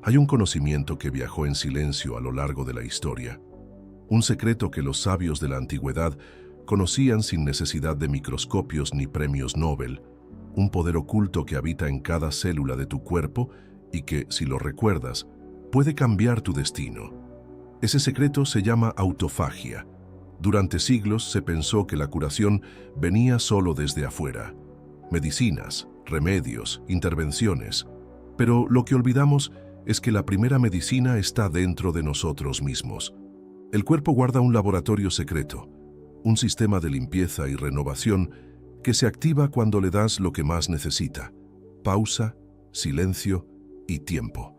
Hay un conocimiento que viajó en silencio a lo largo de la historia, un secreto que los sabios de la antigüedad conocían sin necesidad de microscopios ni premios Nobel, un poder oculto que habita en cada célula de tu cuerpo y que, si lo recuerdas, puede cambiar tu destino. Ese secreto se llama autofagia. Durante siglos se pensó que la curación venía solo desde afuera. Medicinas, remedios, intervenciones. Pero lo que olvidamos es que la primera medicina está dentro de nosotros mismos. El cuerpo guarda un laboratorio secreto, un sistema de limpieza y renovación que se activa cuando le das lo que más necesita: pausa, silencio y tiempo.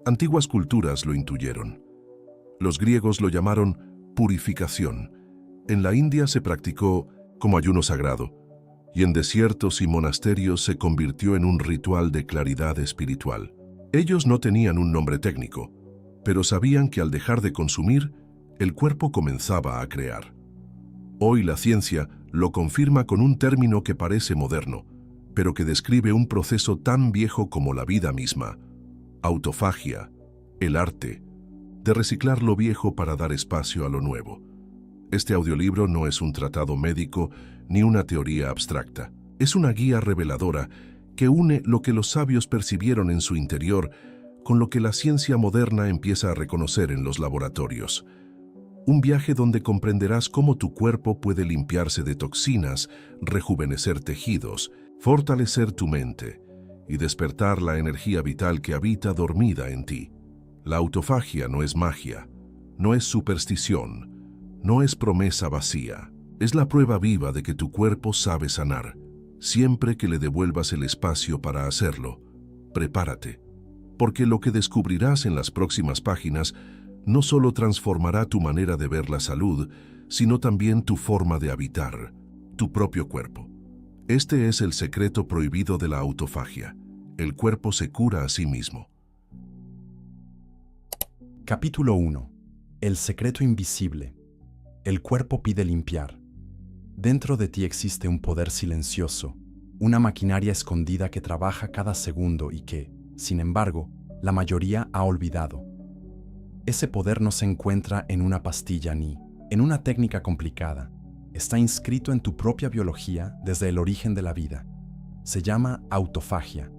Antiguas culturas lo intuyeron. Los griegos lo llamaron purificación. En la India se practicó como ayuno sagrado, y en desiertos y monasterios se convirtió en un ritual de claridad espiritual. Ellos no tenían un nombre técnico, pero sabían que al dejar de consumir, el cuerpo comenzaba a crear. Hoy la ciencia lo confirma con un término que parece moderno, pero que describe un proceso tan viejo como la vida misma: autofagia, el arte de reciclar lo viejo para dar espacio a lo nuevo. Este audiolibro no es un tratado médico ni una teoría abstracta. Es una guía reveladora que une lo que los sabios percibieron en su interior con lo que la ciencia moderna empieza a reconocer en los laboratorios. Un viaje donde comprenderás cómo tu cuerpo puede limpiarse de toxinas, rejuvenecer tejidos, fortalecer tu mente y despertar la energía vital que habita dormida en ti. La autofagia no es magia, no es superstición, no es promesa vacía. Es la prueba viva de que tu cuerpo sabe sanar. Siempre que le devuelvas el espacio para hacerlo, prepárate, porque lo que descubrirás en las próximas páginas no solo transformará tu manera de ver la salud, sino también tu forma de habitar, tu propio cuerpo. Este es el secreto prohibido de la autofagia. El cuerpo se cura a sí mismo. Capítulo 1. El secreto invisible. El cuerpo pide limpiar. Dentro de ti existe un poder silencioso, una maquinaria escondida que trabaja cada segundo y que, sin embargo, la mayoría ha olvidado. Ese poder no se encuentra en una pastilla ni en una técnica complicada. Está inscrito en tu propia biología desde el origen de la vida. Se llama autofagia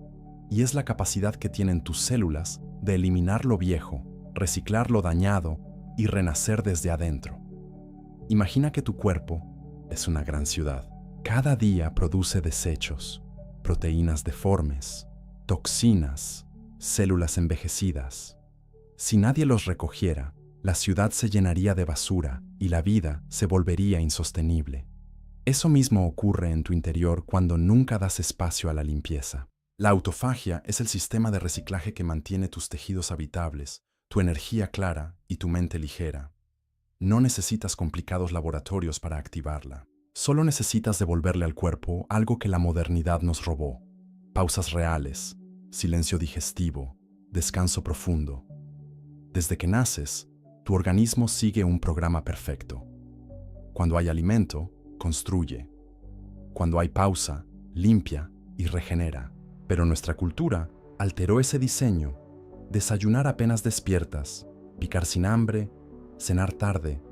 y es la capacidad que tienen tus células de eliminar lo viejo, reciclar lo dañado y renacer desde adentro. Imagina que tu cuerpo es una gran ciudad. Cada día produce desechos, proteínas deformes, toxinas, células envejecidas. Si nadie los recogiera, la ciudad se llenaría de basura y la vida se volvería insostenible. Eso mismo ocurre en tu interior cuando nunca das espacio a la limpieza. La autofagia es el sistema de reciclaje que mantiene tus tejidos habitables, tu energía clara y tu mente ligera. No necesitas complicados laboratorios para activarla. Solo necesitas devolverle al cuerpo algo que la modernidad nos robó: pausas reales, silencio digestivo, descanso profundo. Desde que naces, tu organismo sigue un programa perfecto. Cuando hay alimento, construye. Cuando hay pausa, limpia y regenera. Pero nuestra cultura alteró ese diseño. Desayunar apenas despiertas, picar sin hambre, cenar tarde,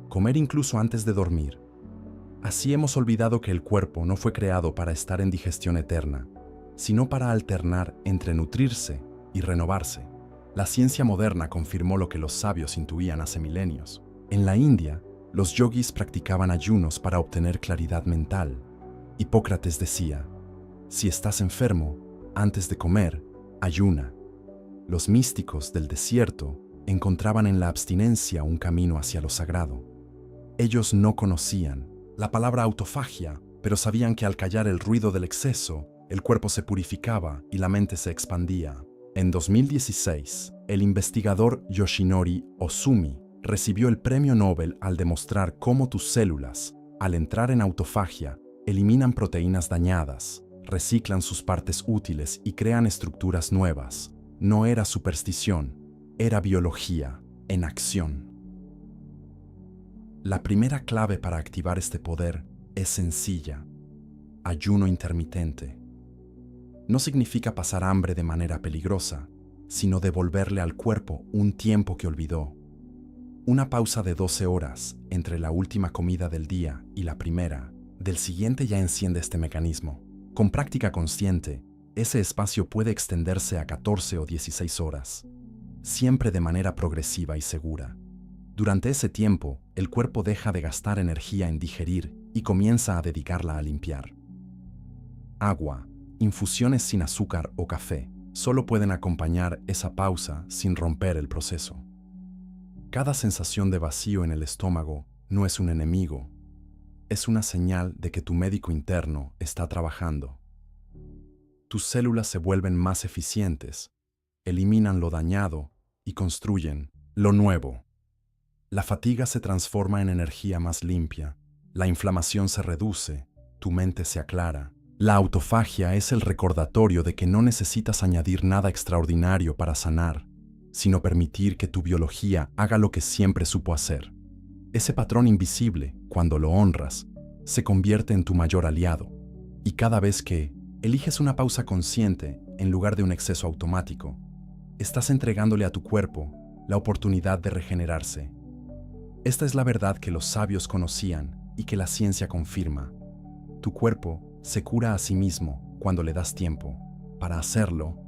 comer incluso antes de dormir. Así hemos olvidado que el cuerpo no fue creado para estar en digestión eterna, sino para alternar entre nutrirse y renovarse. La ciencia moderna confirmó lo que los sabios intuían hace milenios. En la India, los yogis practicaban ayunos para obtener claridad mental. Hipócrates decía: si estás enfermo, antes de comer, ayuna. Los místicos del desierto encontraban en la abstinencia un camino hacia lo sagrado. Ellos no conocían la palabra autofagia, pero sabían que al callar el ruido del exceso, el cuerpo se purificaba y la mente se expandía. En 2016, el investigador Yoshinori Ozumi recibió el premio Nobel al demostrar cómo tus células, al entrar en autofagia, eliminan proteínas dañadas, reciclan sus partes útiles y crean estructuras nuevas. No era superstición, era biología en acción. La primera clave para activar este poder es sencilla: ayuno intermitente. No significa pasar hambre de manera peligrosa, sino devolverle al cuerpo un tiempo que olvidó. Una pausa de 12 horas entre la última comida del día y la primera del siguiente ya enciende este mecanismo. Con práctica consciente, ese espacio puede extenderse a 14 o 16 horas, siempre de manera progresiva y segura. Durante ese tiempo, el cuerpo deja de gastar energía en digerir y comienza a dedicarla a limpiar. Agua, infusiones sin azúcar o café solo pueden acompañar esa pausa sin romper el proceso. Cada sensación de vacío en el estómago no es un enemigo, es una señal de que tu médico interno está trabajando. Tus células se vuelven más eficientes, eliminan lo dañado y construyen lo nuevo. La fatiga se transforma en energía más limpia, la inflamación se reduce, tu mente se aclara. La autofagia es el recordatorio de que no necesitas añadir nada extraordinario para sanar, sino permitir que tu biología haga lo que siempre supo hacer. Ese patrón invisible, cuando lo honras, se convierte en tu mayor aliado, y cada vez que eliges una pausa consciente en lugar de un exceso automático, estás entregándole a tu cuerpo la oportunidad de regenerarse. Esta es la verdad que los sabios conocían y que la ciencia confirma. Tu cuerpo se cura a sí mismo cuando le das tiempo. Para hacerlo.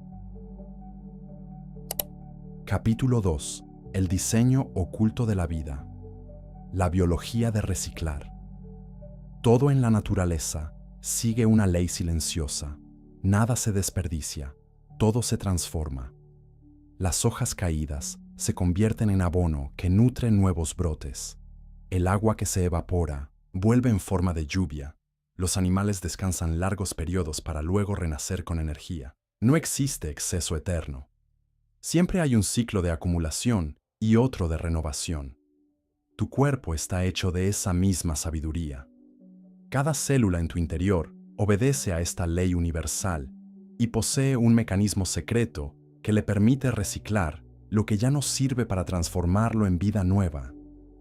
Capítulo 2. El diseño oculto de la vida. La biología de reciclar. Todo en la naturaleza sigue una ley silenciosa. Nada se desperdicia, todo se transforma. Las hojas caídas se convierten en abono que nutre nuevos brotes. El agua que se evapora vuelve en forma de lluvia. Los animales descansan largos periodos para luego renacer con energía. No existe exceso eterno. Siempre hay un ciclo de acumulación y otro de renovación. Tu cuerpo está hecho de esa misma sabiduría. Cada célula en tu interior obedece a esta ley universal y posee un mecanismo secreto que le permite reciclar lo que ya no sirve para transformarlo en vida nueva.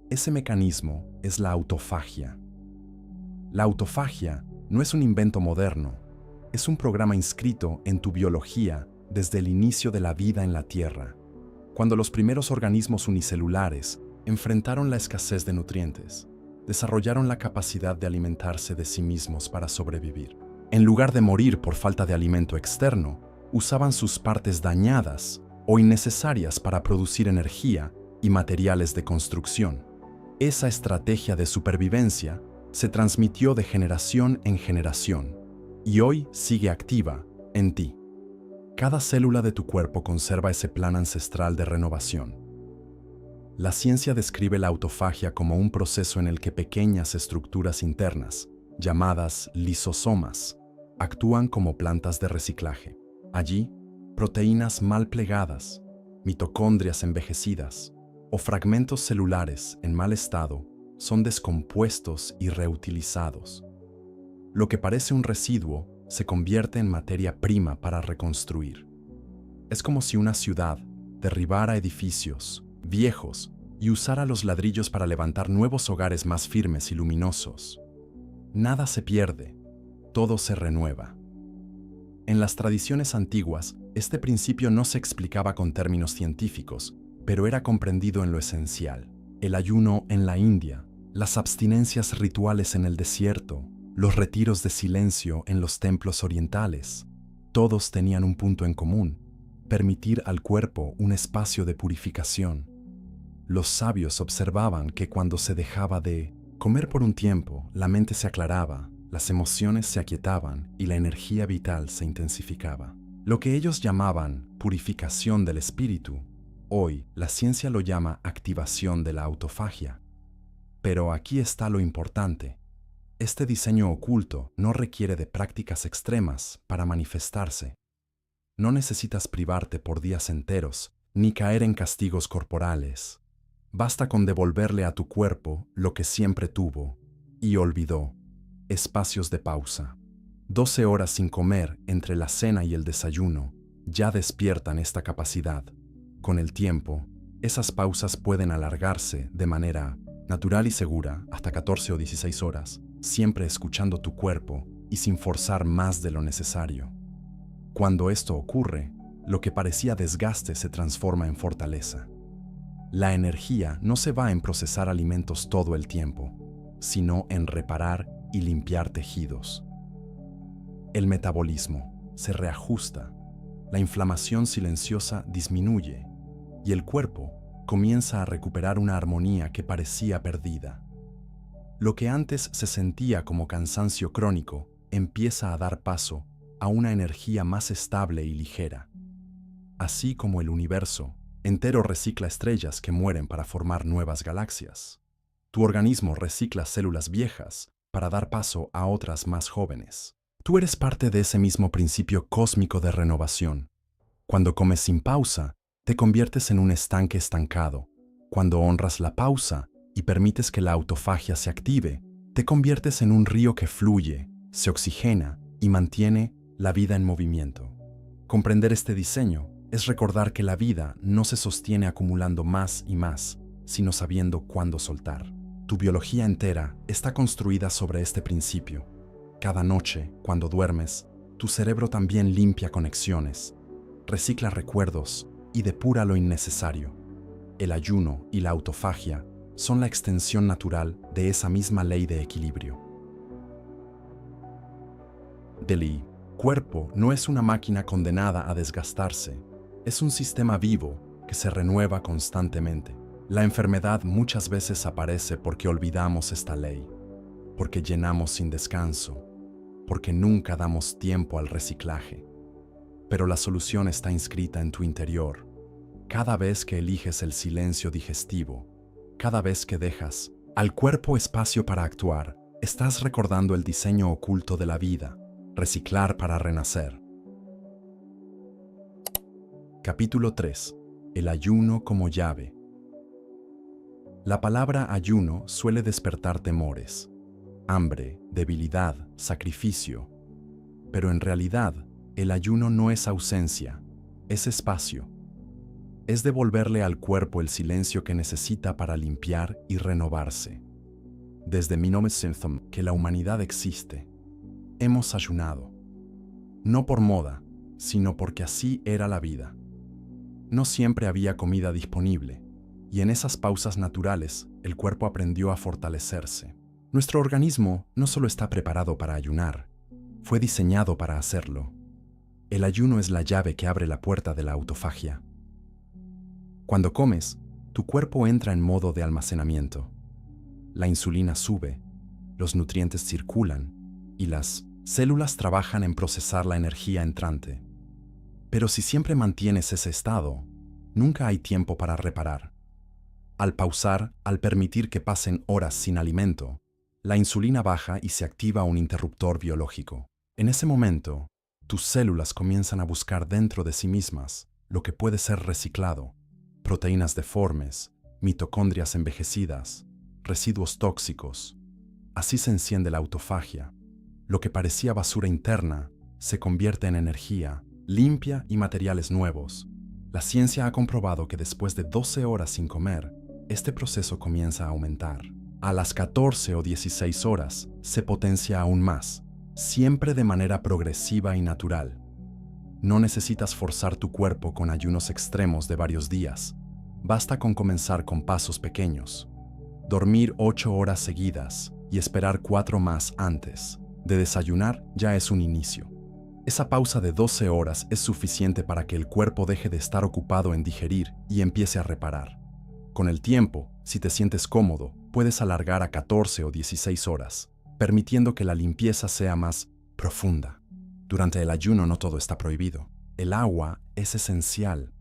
Ese mecanismo es la autofagia. La autofagia no es un invento moderno, es un programa inscrito en tu biología desde el inicio de la vida en la Tierra, cuando los primeros organismos unicelulares enfrentaron la escasez de nutrientes. Desarrollaron la capacidad de alimentarse de sí mismos para sobrevivir. En lugar de morir por falta de alimento externo, usaban sus partes dañadas o innecesarias para producir energía y materiales de construcción. Esa estrategia de supervivencia se transmitió de generación en generación y hoy sigue activa en ti. Cada célula de tu cuerpo conserva ese plan ancestral de renovación. La ciencia describe la autofagia como un proceso en el que pequeñas estructuras internas, llamadas lisosomas, actúan como plantas de reciclaje. Allí, proteínas mal plegadas, mitocondrias envejecidas o fragmentos celulares en mal estado son descompuestos y reutilizados. Lo que parece un residuo se convierte en materia prima para reconstruir. Es como si una ciudad derribara edificios viejos y usara los ladrillos para levantar nuevos hogares más firmes y luminosos. Nada se pierde, todo se renueva. En las tradiciones antiguas, este principio no se explicaba con términos científicos, pero era comprendido en lo esencial. El ayuno en la India, las abstinencias rituales en el desierto, los retiros de silencio en los templos orientales, todos tenían un punto en común: permitir al cuerpo un espacio de purificación. Los sabios observaban que cuando se dejaba de comer por un tiempo, la mente se aclaraba, las emociones se aquietaban y la energía vital se intensificaba. Lo que ellos llamaban purificación del espíritu, hoy la ciencia lo llama activación de la autofagia. Pero aquí está lo importante. Este diseño oculto no requiere de prácticas extremas para manifestarse. No necesitas privarte por días enteros ni caer en castigos corporales. Basta con devolverle a tu cuerpo lo que siempre tuvo y olvidó: espacios de pausa. 12 horas sin comer entre la cena y el desayuno ya despiertan esta capacidad. Con el tiempo, esas pausas pueden alargarse de manera natural y segura hasta 14 o 16 horas, siempre escuchando tu cuerpo y sin forzar más de lo necesario. Cuando esto ocurre, lo que parecía desgaste se transforma en fortaleza. La energía no se va en procesar alimentos todo el tiempo, sino en reparar y limpiar tejidos. El metabolismo se reajusta, la inflamación silenciosa disminuye y el cuerpo comienza a recuperar una armonía que parecía perdida. Lo que antes se sentía como cansancio crónico empieza a dar paso a una energía más estable y ligera. Así como el universo entero recicla estrellas que mueren para formar nuevas galaxias, tu organismo recicla células viejas para dar paso a otras más jóvenes. Tú eres parte de ese mismo principio cósmico de renovación. Cuando comes sin pausa, te conviertes en un estanque estancado. Cuando honras la pausa y permites que la autofagia se active, te conviertes en un río que fluye, se oxigena y mantiene la vida en movimiento. Comprender este diseño es recordar que la vida no se sostiene acumulando más y más, sino sabiendo cuándo soltar. Tu biología entera está construida sobre este principio. Cada noche, cuando duermes, tu cerebro también limpia conexiones, recicla recuerdos y depura lo innecesario. El ayuno y la autofagia son la extensión natural de esa misma ley de equilibrio. Del cuerpo no es una máquina condenada a desgastarse, es un sistema vivo que se renueva constantemente. La enfermedad muchas veces aparece porque olvidamos esta ley, porque llenamos sin descanso, porque nunca damos tiempo al reciclaje. Pero la solución está inscrita en tu interior. Cada vez que eliges el silencio digestivo, cada vez que dejas al cuerpo espacio para actuar, estás recordando el diseño oculto de la vida, reciclar para renacer. Capítulo 3. El ayuno como llave. La palabra ayuno suele despertar temores, hambre, debilidad, sacrificio. Pero en realidad, el ayuno no es ausencia, es espacio. Es devolverle al cuerpo el silencio que necesita para limpiar y renovarse. Desde 1900 que la humanidad existe, hemos ayunado. No por moda, sino porque así era la vida. No siempre había comida disponible, y en esas pausas naturales el cuerpo aprendió a fortalecerse. Nuestro organismo no solo está preparado para ayunar, fue diseñado para hacerlo. El ayuno es la llave que abre la puerta de la autofagia. Cuando comes, tu cuerpo entra en modo de almacenamiento. La insulina sube, los nutrientes circulan y las células trabajan en procesar la energía entrante. Pero si siempre mantienes ese estado, nunca hay tiempo para reparar. Al pausar, al permitir que pasen horas sin alimento, la insulina baja y se activa un interruptor biológico. En ese momento, tus células comienzan a buscar dentro de sí mismas lo que puede ser reciclado: proteínas deformes, mitocondrias envejecidas, residuos tóxicos. Así se enciende la autofagia. Lo que parecía basura interna se convierte en energía limpia y materiales nuevos. La ciencia ha comprobado que después de 12 horas sin comer, este proceso comienza a aumentar. A las 14 o 16 horas se potencia aún más, siempre de manera progresiva y natural. No necesitas forzar tu cuerpo con ayunos extremos de varios días. Basta con comenzar con pasos pequeños. Dormir 8 horas seguidas y esperar 4 más antes de desayunar ya es un inicio. Esa pausa de 12 horas es suficiente para que el cuerpo deje de estar ocupado en digerir y empiece a reparar. Con el tiempo, si te sientes cómodo, puedes alargar a 14 o 16 horas, permitiendo que la limpieza sea más profunda. Durante el ayuno no todo está prohibido. El agua es esencial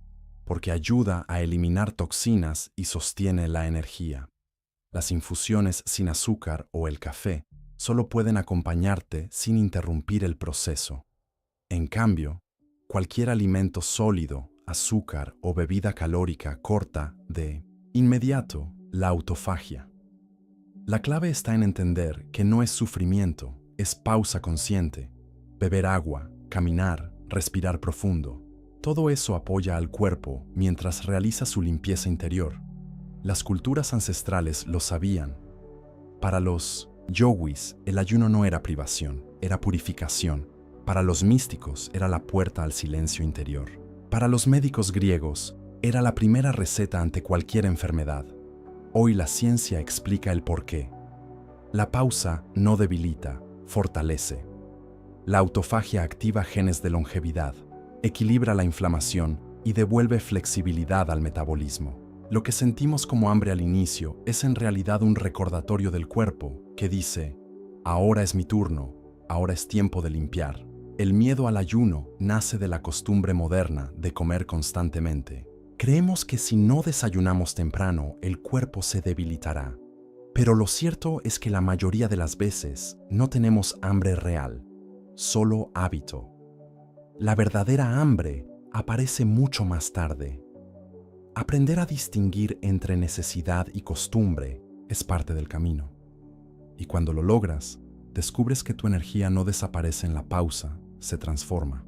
porque ayuda a eliminar toxinas y sostiene la energía. Las infusiones sin azúcar o el café solo pueden acompañarte sin interrumpir el proceso. En cambio, cualquier alimento sólido, azúcar o bebida calórica corta de inmediato la autofagia. La clave está en entender que no es sufrimiento, es pausa consciente. Beber agua, caminar, respirar profundo. Todo eso apoya al cuerpo mientras realiza su limpieza interior. Las culturas ancestrales lo sabían. Para los yogis, el ayuno no era privación, era purificación. Para los místicos era la puerta al silencio interior. Para los médicos griegos, era la primera receta ante cualquier enfermedad. Hoy la ciencia explica el porqué. La pausa no debilita, fortalece. La autofagia activa genes de longevidad, equilibra la inflamación y devuelve flexibilidad al metabolismo. Lo que sentimos como hambre al inicio es en realidad un recordatorio del cuerpo que dice: ahora es mi turno, ahora es tiempo de limpiar. El miedo al ayuno nace de la costumbre moderna de comer constantemente. Creemos que si no desayunamos temprano, el cuerpo se debilitará. Pero lo cierto es que la mayoría de las veces no tenemos hambre real, solo hábito. La verdadera hambre aparece mucho más tarde. Aprender a distinguir entre necesidad y costumbre es parte del camino. Y cuando lo logras, descubres que tu energía no desaparece en la pausa, se transforma.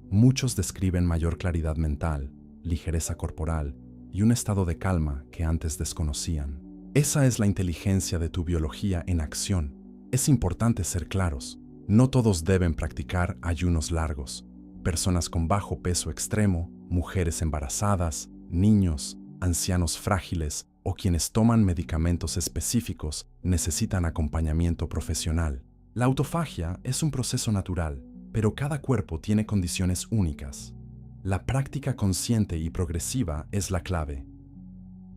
Muchos describen mayor claridad mental, ligereza corporal y un estado de calma que antes desconocían. Esa es la inteligencia de tu biología en acción. Es importante ser claros. No todos deben practicar ayunos largos. Personas con bajo peso extremo, mujeres embarazadas, niños, ancianos frágiles o quienes toman medicamentos específicos necesitan acompañamiento profesional. La autofagia es un proceso natural, pero cada cuerpo tiene condiciones únicas. La práctica consciente y progresiva es la clave.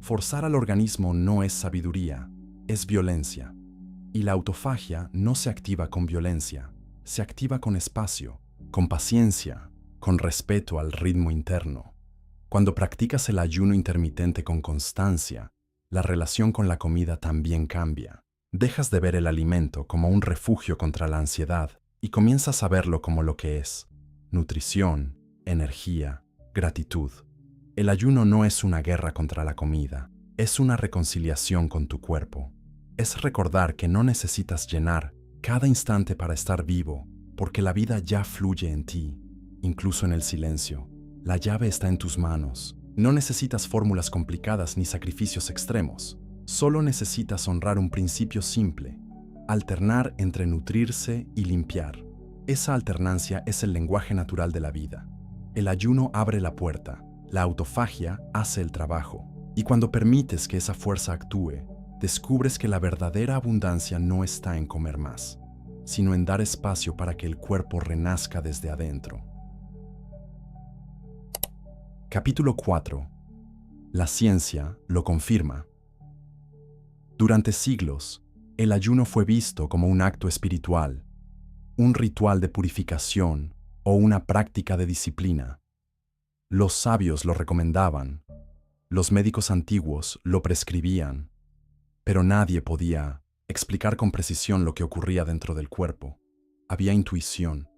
Forzar al organismo no es sabiduría, es violencia. Y la autofagia no se activa con violencia, se activa con espacio, con paciencia, con respeto al ritmo interno. Cuando practicas el ayuno intermitente con constancia, la relación con la comida también cambia. Dejas de ver el alimento como un refugio contra la ansiedad y comienzas a verlo como lo que es: nutrición, energía, gratitud. El ayuno no es una guerra contra la comida, es una reconciliación con tu cuerpo. Es recordar que no necesitas llenar cada instante para estar vivo, porque la vida ya fluye en ti, incluso en el silencio. La llave está en tus manos. No necesitas fórmulas complicadas ni sacrificios extremos. Solo necesitas honrar un principio simple: alternar entre nutrirse y limpiar. Esa alternancia es el lenguaje natural de la vida. El ayuno abre la puerta, la autofagia hace el trabajo. Y cuando permites que esa fuerza actúe, descubres que la verdadera abundancia no está en comer más, sino en dar espacio para que el cuerpo renazca desde adentro. Capítulo 4. La ciencia lo confirma. Durante siglos, el ayuno fue visto como un acto espiritual, un ritual de purificación o una práctica de disciplina. Los sabios lo recomendaban, los médicos antiguos lo prescribían, pero nadie podía explicar con precisión lo que ocurría dentro del cuerpo. Había intuición,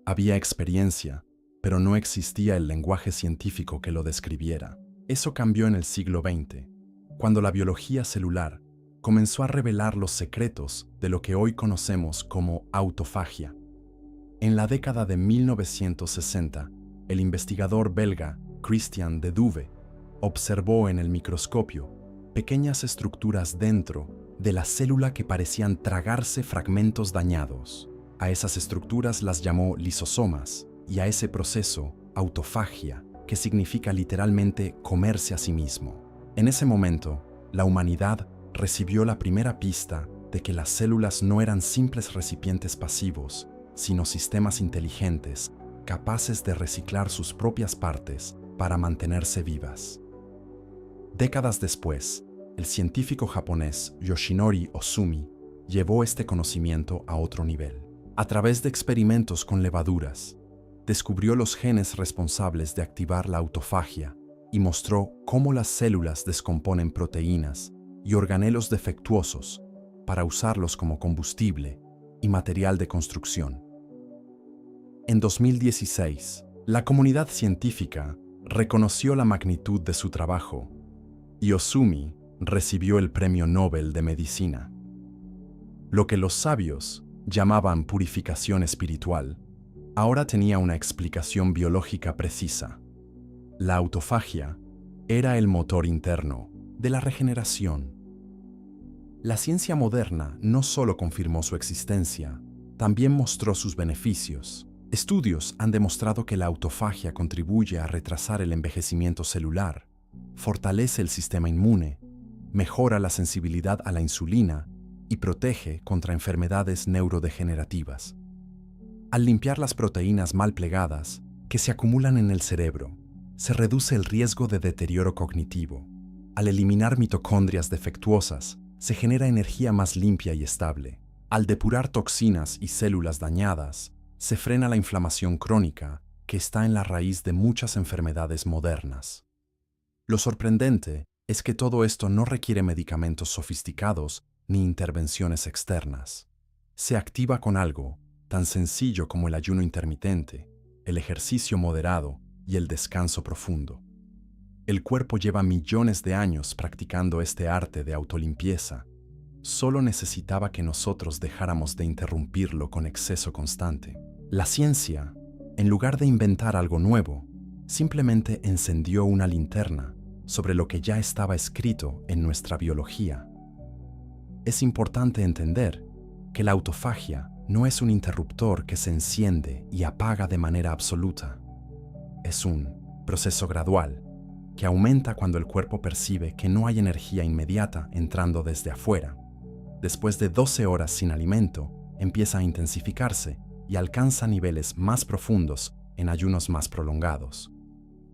había experiencia, pero no existía el lenguaje científico que lo describiera. Eso cambió en el siglo XX, cuando la biología celular comenzó a revelar los secretos de lo que hoy conocemos como autofagia. En la década de 1960, el investigador belga Christian de Duve observó en el microscopio pequeñas estructuras dentro de la célula que parecían tragarse fragmentos dañados. A esas estructuras las llamó lisosomas y a ese proceso autofagia, que significa literalmente comerse a sí mismo. En ese momento, la humanidad recibió la primera pista de que las células no eran simples recipientes pasivos, sino sistemas inteligentes, capaces de reciclar sus propias partes para mantenerse vivas. Décadas después, el científico japonés Yoshinori Ohsumi llevó este conocimiento a otro nivel. A través de experimentos con levaduras, descubrió los genes responsables de activar la autofagia y mostró cómo las células descomponen proteínas y organelos defectuosos para usarlos como combustible y material de construcción. En 2016, la comunidad científica reconoció la magnitud de su trabajo y Ohsumi recibió el Premio Nobel de Medicina. Lo que los sabios llamaban purificación espiritual, ahora tenía una explicación biológica precisa. La autofagia era el motor interno de la regeneración. La ciencia moderna no solo confirmó su existencia, también mostró sus beneficios. Estudios han demostrado que la autofagia contribuye a retrasar el envejecimiento celular, fortalece el sistema inmune, mejora la sensibilidad a la insulina y protege contra enfermedades neurodegenerativas. Al limpiar las proteínas mal plegadas que se acumulan en el cerebro, se reduce el riesgo de deterioro cognitivo. Al eliminar mitocondrias defectuosas, se genera energía más limpia y estable. Al depurar toxinas y células dañadas, se frena la inflamación crónica que está en la raíz de muchas enfermedades modernas. Lo sorprendente es que todo esto no requiere medicamentos sofisticados ni intervenciones externas. Se activa con algo tan sencillo como el ayuno intermitente, el ejercicio moderado y el descanso profundo. El cuerpo lleva millones de años practicando este arte de autolimpieza. Solo necesitaba que nosotros dejáramos de interrumpirlo con exceso constante. La ciencia, en lugar de inventar algo nuevo, simplemente encendió una linterna sobre lo que ya estaba escrito en nuestra biología. Es importante entender que la autofagia no es un interruptor que se enciende y apaga de manera absoluta. Es un proceso gradual que aumenta cuando el cuerpo percibe que no hay energía inmediata entrando desde afuera. Después de 12 horas sin alimento, empieza a intensificarse y alcanza niveles más profundos en ayunos más prolongados.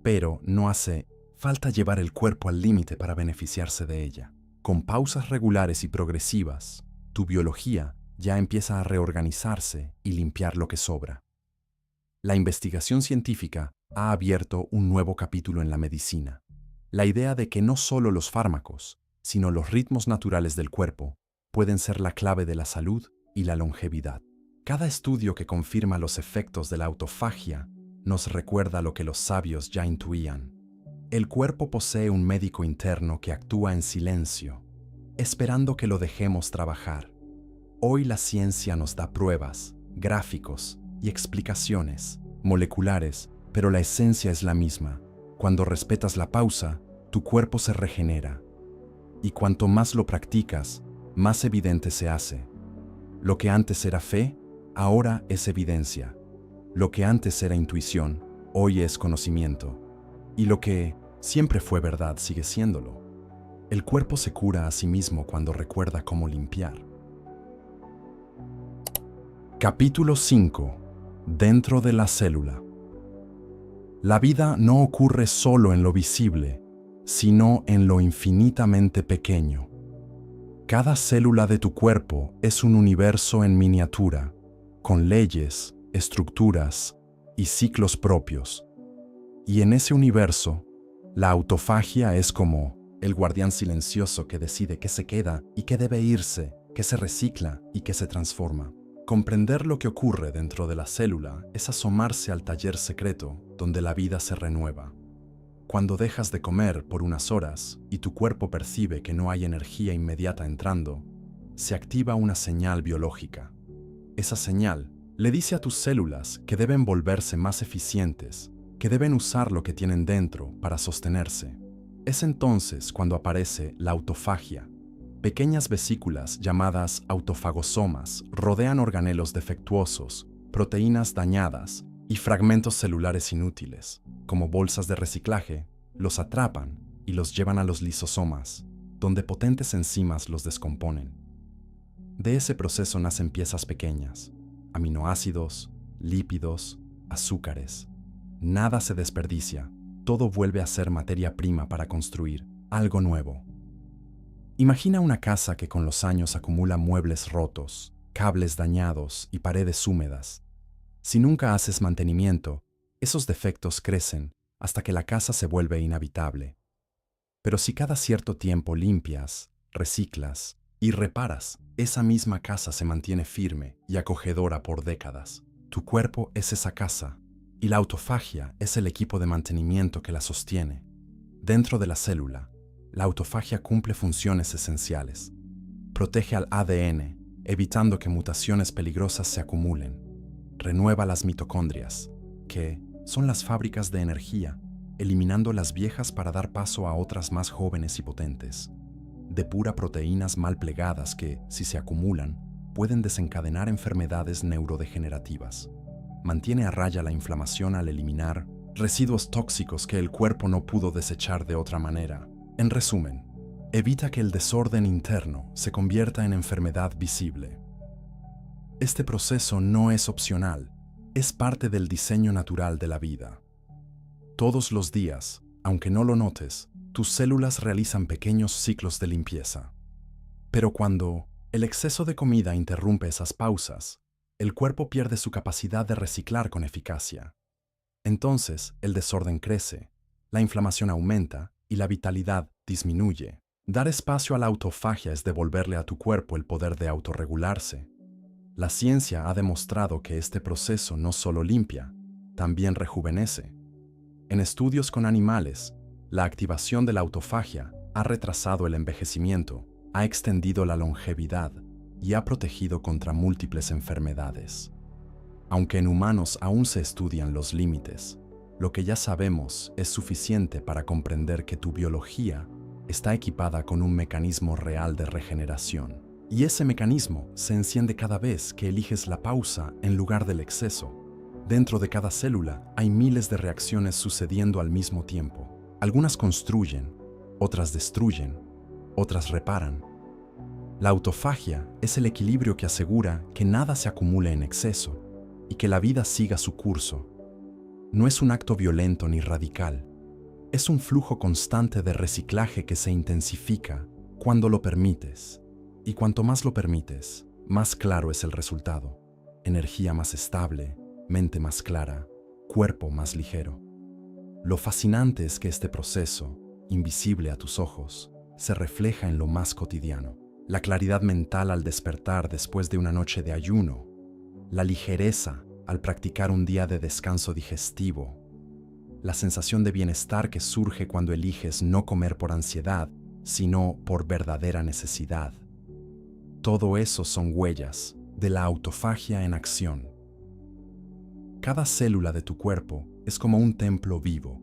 Pero no hace falta llevar el cuerpo al límite para beneficiarse de ella. Con pausas regulares y progresivas, tu biología ya empieza a reorganizarse y limpiar lo que sobra. La investigación científica ha abierto un nuevo capítulo en la medicina. La idea de que no solo los fármacos, sino los ritmos naturales del cuerpo pueden ser la clave de la salud y la longevidad. Cada estudio que confirma los efectos de la autofagia nos recuerda lo que los sabios ya intuían. El cuerpo posee un médico interno que actúa en silencio, esperando que lo dejemos trabajar. Hoy la ciencia nos da pruebas, gráficos y explicaciones moleculares, pero la esencia es la misma. Cuando respetas la pausa, tu cuerpo se regenera. Y cuanto más lo practicas, más evidente se hace. Lo que antes era fe, ahora es evidencia. Lo que antes era intuición, hoy es conocimiento. Y lo que siempre fue verdad sigue siéndolo. El cuerpo se cura a sí mismo cuando recuerda cómo limpiar. Capítulo 5. Dentro de la célula. La vida no ocurre solo en lo visible, sino en lo infinitamente pequeño. Cada célula de tu cuerpo es un universo en miniatura, con leyes, estructuras y ciclos propios. Y en ese universo, la autofagia es como el guardián silencioso que decide qué se queda y qué debe irse, qué se recicla y qué se transforma. Comprender lo que ocurre dentro de la célula es asomarse al taller secreto donde la vida se renueva. Cuando dejas de comer por unas horas y tu cuerpo percibe que no hay energía inmediata entrando, se activa una señal biológica. Esa señal le dice a tus células que deben volverse más eficientes, que deben usar lo que tienen dentro para sostenerse. Es entonces cuando aparece la autofagia. Pequeñas vesículas llamadas autofagosomas rodean organelos defectuosos, proteínas dañadas y fragmentos celulares inútiles, como bolsas de reciclaje, los atrapan y los llevan a los lisosomas, donde potentes enzimas los descomponen. De ese proceso nacen piezas pequeñas, aminoácidos, lípidos, azúcares. Nada se desperdicia, todo vuelve a ser materia prima para construir algo nuevo. Imagina una casa que con los años acumula muebles rotos, cables dañados y paredes húmedas. Si nunca haces mantenimiento, esos defectos crecen hasta que la casa se vuelve inhabitable. Pero si cada cierto tiempo limpias, reciclas y reparas, esa misma casa se mantiene firme y acogedora por décadas. Tu cuerpo es esa casa, y la autofagia es el equipo de mantenimiento que la sostiene. Dentro de la célula, la autofagia cumple funciones esenciales. Protege al ADN, evitando que mutaciones peligrosas se acumulen. Renueva las mitocondrias, que son las fábricas de energía, eliminando las viejas para dar paso a otras más jóvenes y potentes. Depura proteínas mal plegadas que, si se acumulan, pueden desencadenar enfermedades neurodegenerativas. mantiene a raya la inflamación al eliminar residuos tóxicos que el cuerpo no pudo desechar de otra manera. En resumen, evita que el desorden interno se convierta en enfermedad visible. Este proceso no es opcional, es parte del diseño natural de la vida. Todos los días, aunque no lo notes, tus células realizan pequeños ciclos de limpieza. Pero cuando el exceso de comida interrumpe esas pausas, el cuerpo pierde su capacidad de reciclar con eficacia. Entonces, el desorden crece, la inflamación aumenta y la vitalidad disminuye. Dar espacio a la autofagia es devolverle a tu cuerpo el poder de autorregularse. La ciencia ha demostrado que este proceso no solo limpia, también rejuvenece. En estudios con animales, la activación de la autofagia ha retrasado el envejecimiento, ha extendido la longevidad y ha protegido contra múltiples enfermedades. Aunque en humanos aún se estudian los límites, lo que ya sabemos es suficiente para comprender que tu biología está equipada con un mecanismo real de regeneración. Y ese mecanismo se enciende cada vez que eliges la pausa en lugar del exceso. Dentro de cada célula hay miles de reacciones sucediendo al mismo tiempo. Algunas construyen, otras destruyen, otras reparan. La autofagia es el equilibrio que asegura que nada se acumule en exceso y que la vida siga su curso. No es un acto violento ni radical. Es un flujo constante de reciclaje que se intensifica cuando lo permites. Y cuanto más lo permites, más claro es el resultado. Energía más estable, mente más clara, cuerpo más ligero. Lo fascinante es que este proceso, invisible a tus ojos, se refleja en lo más cotidiano. La claridad mental al despertar después de una noche de ayuno, la ligereza al practicar un día de descanso digestivo, la sensación de bienestar que surge cuando eliges no comer por ansiedad, sino por verdadera necesidad. Todo eso son huellas de la autofagia en acción. Cada célula de tu cuerpo es como un templo vivo,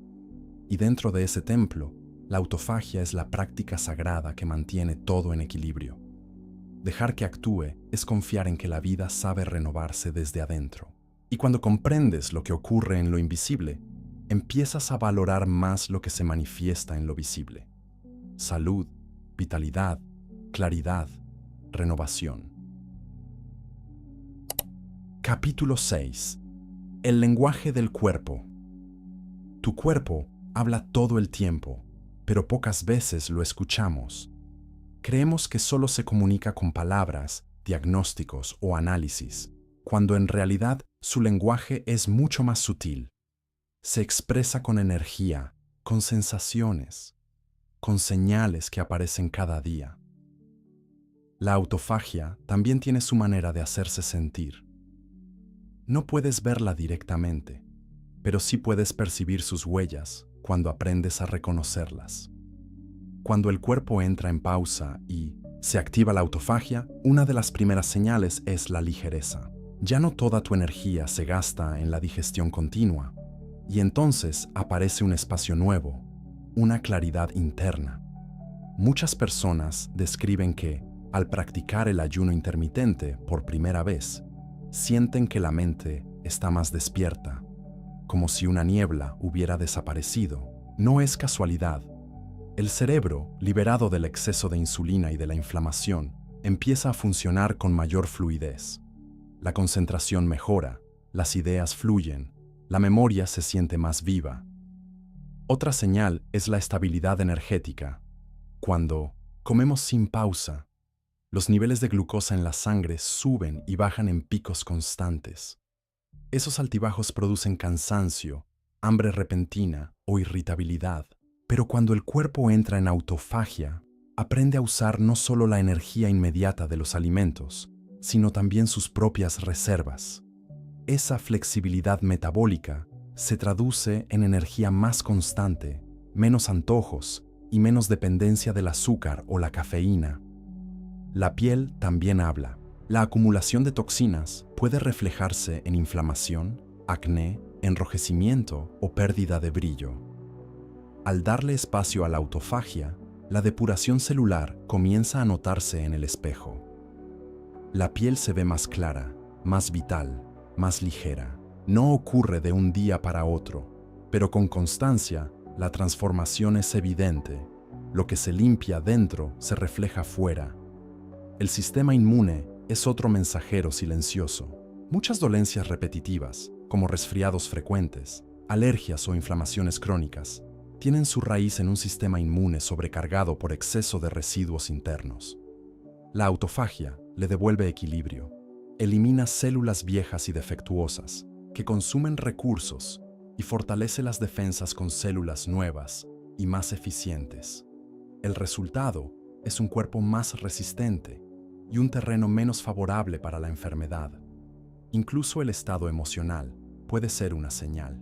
y dentro de ese templo, la autofagia es la práctica sagrada que mantiene todo en equilibrio. Dejar que actúe es confiar en que la vida sabe renovarse desde adentro. Y cuando comprendes lo que ocurre en lo invisible, empiezas a valorar más lo que se manifiesta en lo visible. Salud, vitalidad, claridad, renovación. Capítulo 6. El lenguaje del cuerpo. Tu cuerpo habla todo el tiempo, pero pocas veces lo escuchamos. Creemos que solo se comunica con palabras, diagnósticos o análisis, cuando en realidad su lenguaje es mucho más sutil. Se expresa con energía, con sensaciones, con señales que aparecen cada día. La autofagia también tiene su manera de hacerse sentir. No puedes verla directamente, pero sí puedes percibir sus huellas cuando aprendes a reconocerlas. Cuando el cuerpo entra en pausa y se activa la autofagia, una de las primeras señales es la ligereza. Ya no toda tu energía se gasta en la digestión continua, y entonces aparece un espacio nuevo, una claridad interna. Muchas personas describen que, al practicar el ayuno intermitente por primera vez, sienten que la mente está más despierta, como si una niebla hubiera desaparecido. No es casualidad. El cerebro, liberado del exceso de insulina y de la inflamación, empieza a funcionar con mayor fluidez. La concentración mejora, las ideas fluyen, la memoria se siente más viva. Otra señal es la estabilidad energética. Cuando comemos sin pausa, los niveles de glucosa en la sangre suben y bajan en picos constantes. Esos altibajos producen cansancio, hambre repentina o irritabilidad. Pero cuando el cuerpo entra en autofagia, aprende a usar no solo la energía inmediata de los alimentos, sino también sus propias reservas. Esa flexibilidad metabólica se traduce en energía más constante, menos antojos y menos dependencia del azúcar o la cafeína. La piel también habla. La acumulación de toxinas puede reflejarse en inflamación, acné, enrojecimiento o pérdida de brillo. Al darle espacio a la autofagia, la depuración celular comienza a notarse en el espejo. La piel se ve más clara, más vital, más ligera. No ocurre de un día para otro, pero con constancia la transformación es evidente. Lo que se limpia dentro se refleja fuera. El sistema inmune es otro mensajero silencioso. Muchas dolencias repetitivas, como resfriados frecuentes, alergias o inflamaciones crónicas, tienen su raíz en un sistema inmune sobrecargado por exceso de residuos internos. La autofagia le devuelve equilibrio, elimina células viejas y defectuosas que consumen recursos y fortalece las defensas con células nuevas y más eficientes. El resultado es un cuerpo más resistente y un terreno menos favorable para la enfermedad. Incluso el estado emocional puede ser una señal.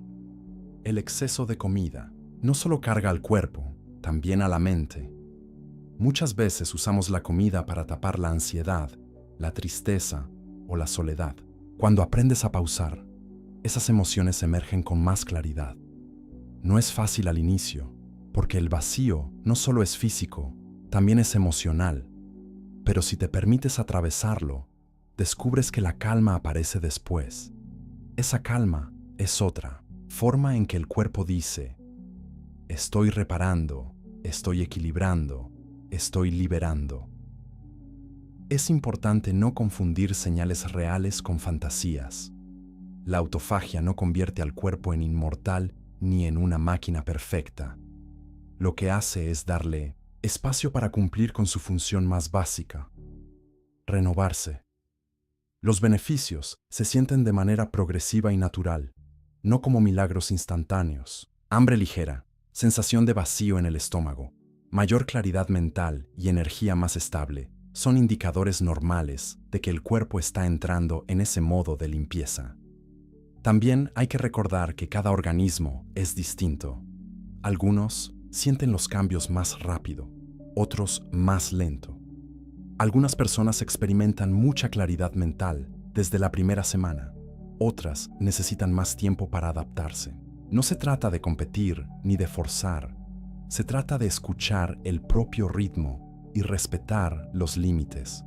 El exceso de comida no solo carga al cuerpo, también a la mente. Muchas veces usamos la comida para tapar la ansiedad, la tristeza o la soledad. Cuando aprendes a pausar, esas emociones emergen con más claridad. No es fácil al inicio, porque el vacío no solo es físico, también es emocional. Pero si te permites atravesarlo, descubres que la calma aparece después. Esa calma es otra forma en que el cuerpo dice: estoy reparando, estoy equilibrando, estoy liberando. Es importante no confundir señales reales con fantasías. La autofagia no convierte al cuerpo en inmortal ni en una máquina perfecta. Lo que hace es darle espacio para cumplir con su función más básica: renovarse. Los beneficios se sienten de manera progresiva y natural, no como milagros instantáneos. Hambre ligera, sensación de vacío en el estómago, mayor claridad mental y energía más estable son indicadores normales de que el cuerpo está entrando en ese modo de limpieza. También hay que recordar que cada organismo es distinto. Algunos sienten los cambios más rápido, otros más lento. Algunas personas experimentan mucha claridad mental desde la primera semana, otras necesitan más tiempo para adaptarse. No se trata de competir ni de forzar, se trata de escuchar el propio ritmo y respetar los límites.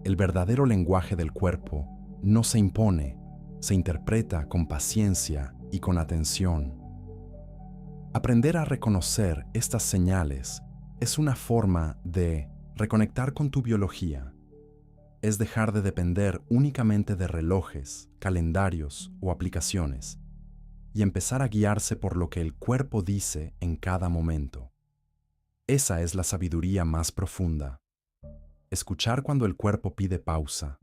El verdadero lenguaje del cuerpo no se impone, se interpreta con paciencia y con atención. Aprender a reconocer estas señales es una forma de reconectar con tu biología. Es dejar de depender únicamente de relojes, calendarios o aplicaciones y empezar a guiarse por lo que el cuerpo dice en cada momento. Esa es la sabiduría más profunda. Escuchar cuando el cuerpo pide pausa.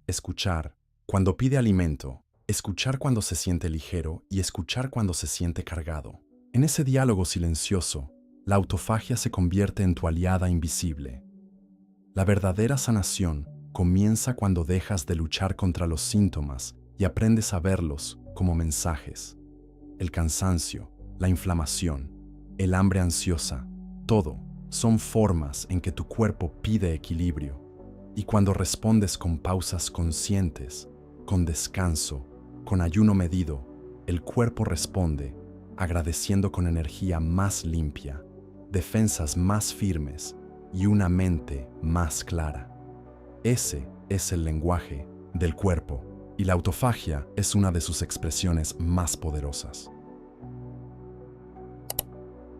Escuchar cuando pide alimento. Escuchar cuando se siente ligero y escuchar cuando se siente cargado. En ese diálogo silencioso, la autofagia se convierte en tu aliada invisible. La verdadera sanación comienza cuando dejas de luchar contra los síntomas y aprendes a verlos como mensajes. El cansancio, la inflamación, el hambre ansiosa, todo son formas en que tu cuerpo pide equilibrio. Y cuando respondes con pausas conscientes, con descanso, con ayuno medido, el cuerpo responde, agradeciendo con energía más limpia, defensas más firmes y una mente más clara. Ese es el lenguaje del cuerpo, y la autofagia es una de sus expresiones más poderosas.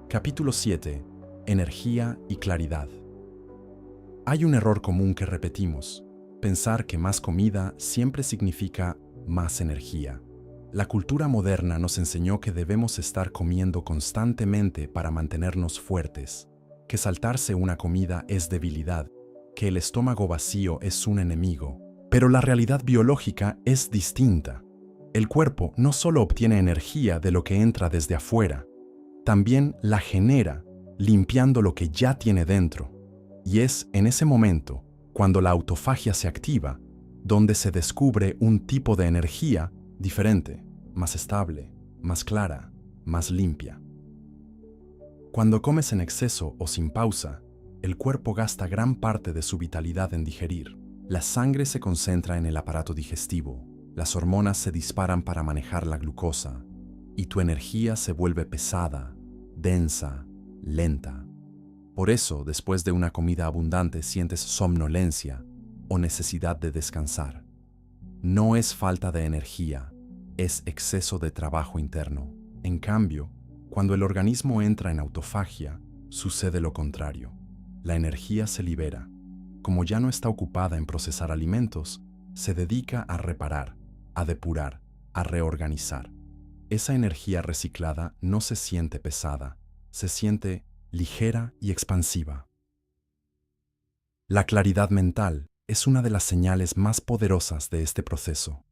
Capítulo 7. Energía y claridad. Hay un error común que repetimos: pensar que más comida siempre significa más energía. La cultura moderna nos enseñó que debemos estar comiendo constantemente para mantenernos fuertes, que saltarse una comida es debilidad, que el estómago vacío es un enemigo. Pero la realidad biológica es distinta. El cuerpo no solo obtiene energía de lo que entra desde afuera, también la genera, limpiando lo que ya tiene dentro. Y es en ese momento, cuando la autofagia se activa, donde se descubre un tipo de energía diferente, más estable, más clara, más limpia. Cuando comes en exceso o sin pausa, el cuerpo gasta gran parte de su vitalidad en digerir. La sangre se concentra en el aparato digestivo, las hormonas se disparan para manejar la glucosa, y tu energía se vuelve pesada, densa, lenta. Por eso, después de una comida abundante sientes somnolencia o necesidad de descansar. No es falta de energía, es exceso de trabajo interno. En cambio, cuando el organismo entra en autofagia, sucede lo contrario. La energía se libera. Como ya no está ocupada en procesar alimentos, se dedica a reparar, a depurar, a reorganizar. Esa energía reciclada no se siente pesada, se siente ligera y expansiva. La claridad mental es una de las señales más poderosas de este proceso.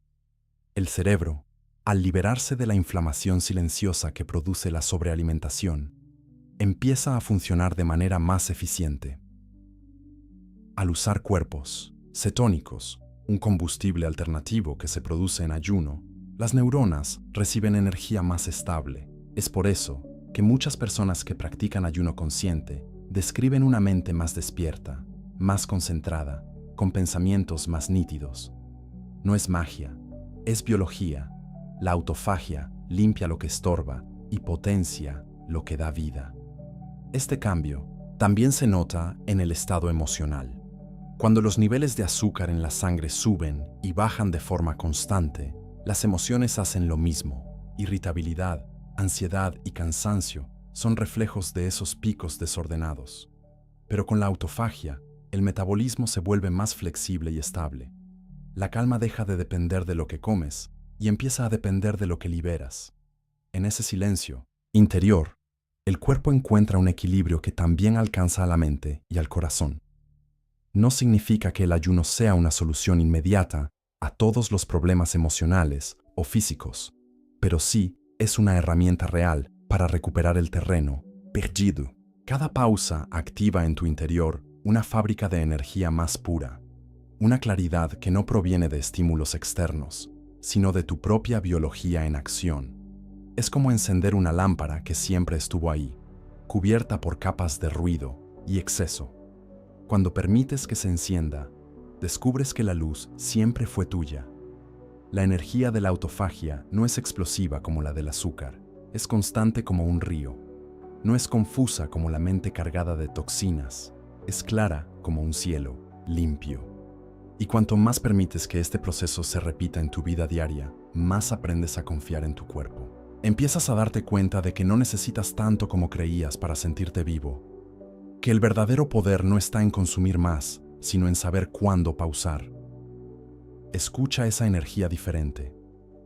El cerebro, al liberarse de la inflamación silenciosa que produce la sobrealimentación, empieza a funcionar de manera más eficiente. Al usar cuerpos cetónicos, un combustible alternativo que se produce en ayuno, las neuronas reciben energía más estable. Es por eso que muchas personas que practican ayuno consciente describen una mente más despierta, más concentrada, con pensamientos más nítidos. No es magia, es biología. La autofagia limpia lo que estorba y potencia lo que da vida. Este cambio también se nota en el estado emocional. Cuando los niveles de azúcar en la sangre suben y bajan de forma constante, las emociones hacen lo mismo. Irritabilidad, ansiedad y cansancio son reflejos de esos picos desordenados. Pero con la autofagia, el metabolismo se vuelve más flexible y estable. La calma deja de depender de lo que comes y empieza a depender de lo que liberas. En ese silencio interior, el cuerpo encuentra un equilibrio que también alcanza a la mente y al corazón. No significa que el ayuno sea una solución inmediata a todos los problemas emocionales o físicos, pero sí es una herramienta real para recuperar el terreno perdido. Cada pausa activa en tu interior una fábrica de energía más pura, una claridad que no proviene de estímulos externos, sino de tu propia biología en acción. Es como encender una lámpara que siempre estuvo ahí, cubierta por capas de ruido y exceso. Cuando permites que se encienda, descubres que la luz siempre fue tuya. La energía de la autofagia no es explosiva como la del azúcar, es constante como un río. No es confusa como la mente cargada de toxinas, es clara como un cielo limpio. Y cuanto más permites que este proceso se repita en tu vida diaria, más aprendes a confiar en tu cuerpo. Empiezas a darte cuenta de que no necesitas tanto como creías para sentirte vivo, que el verdadero poder no está en consumir más, sino en saber cuándo pausar. Escucha esa energía diferente,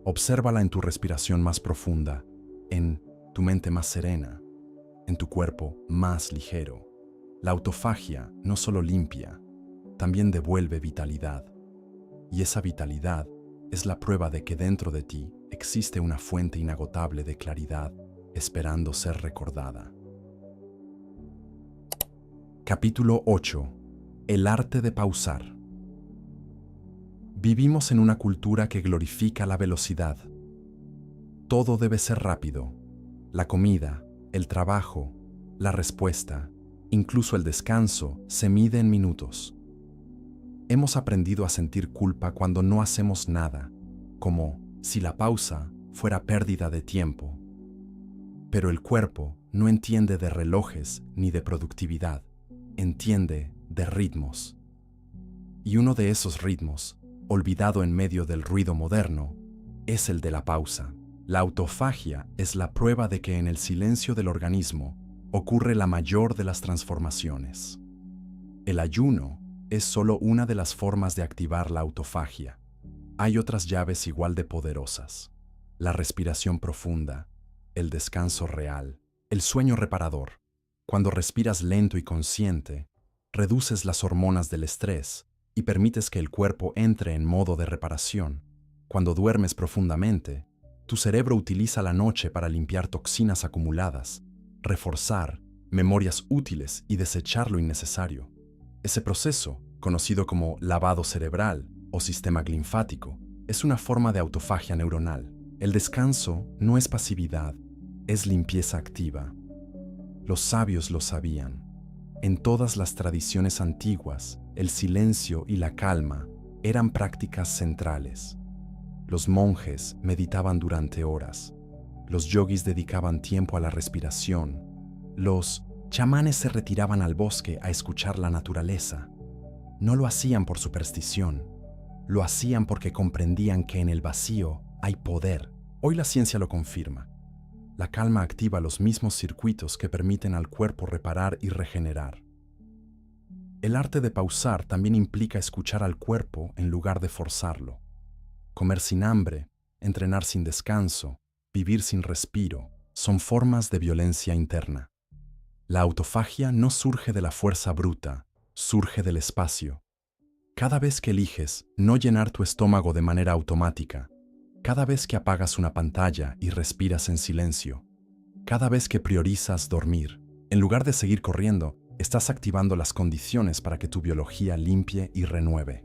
obsérvala en tu respiración más profunda, en tu mente más serena, en tu cuerpo más ligero. La autofagia no solo limpia, también devuelve vitalidad. Y esa vitalidad es la prueba de que dentro de ti existe una fuente inagotable de claridad esperando ser recordada. Capítulo 8. El arte de pausar. Vivimos en una cultura que glorifica la velocidad. Todo debe ser rápido. La comida, el trabajo, la respuesta, incluso el descanso, se mide en minutos. Hemos aprendido a sentir culpa cuando no hacemos nada, como si la pausa fuera pérdida de tiempo. Pero el cuerpo no entiende de relojes ni de productividad, entiende de ritmos. Y uno de esos ritmos, olvidado en medio del ruido moderno, es el de la pausa. La autofagia es la prueba de que en el silencio del organismo ocurre la mayor de las transformaciones. El ayuno es solo una de las formas de activar la autofagia. Hay otras llaves igual de poderosas: la respiración profunda, el descanso real, el sueño reparador. Cuando respiras lento y consciente, reduces las hormonas del estrés y permites que el cuerpo entre en modo de reparación. Cuando duermes profundamente, tu cerebro utiliza la noche para limpiar toxinas acumuladas, reforzar memorias útiles y desechar lo innecesario. Ese proceso, conocido como lavado cerebral o sistema linfático, es una forma de autofagia neuronal. El descanso no es pasividad, es limpieza activa. Los sabios lo sabían. En todas las tradiciones antiguas, el silencio y la calma eran prácticas centrales. Los monjes meditaban durante horas. Los yogis dedicaban tiempo a la respiración. Los chamanes se retiraban al bosque a escuchar la naturaleza. No lo hacían por superstición, lo hacían porque comprendían que en el vacío hay poder. Hoy la ciencia lo confirma. La calma activa los mismos circuitos que permiten al cuerpo reparar y regenerar. El arte de pausar también implica escuchar al cuerpo en lugar de forzarlo. Comer sin hambre, entrenar sin descanso, vivir sin respiro, son formas de violencia interna. La autofagia no surge de la fuerza bruta, surge del espacio. Cada vez que eliges no llenar tu estómago de manera automática, cada vez que apagas una pantalla y respiras en silencio, cada vez que priorizas dormir, en lugar de seguir corriendo, estás activando las condiciones para que tu biología limpie y renueve.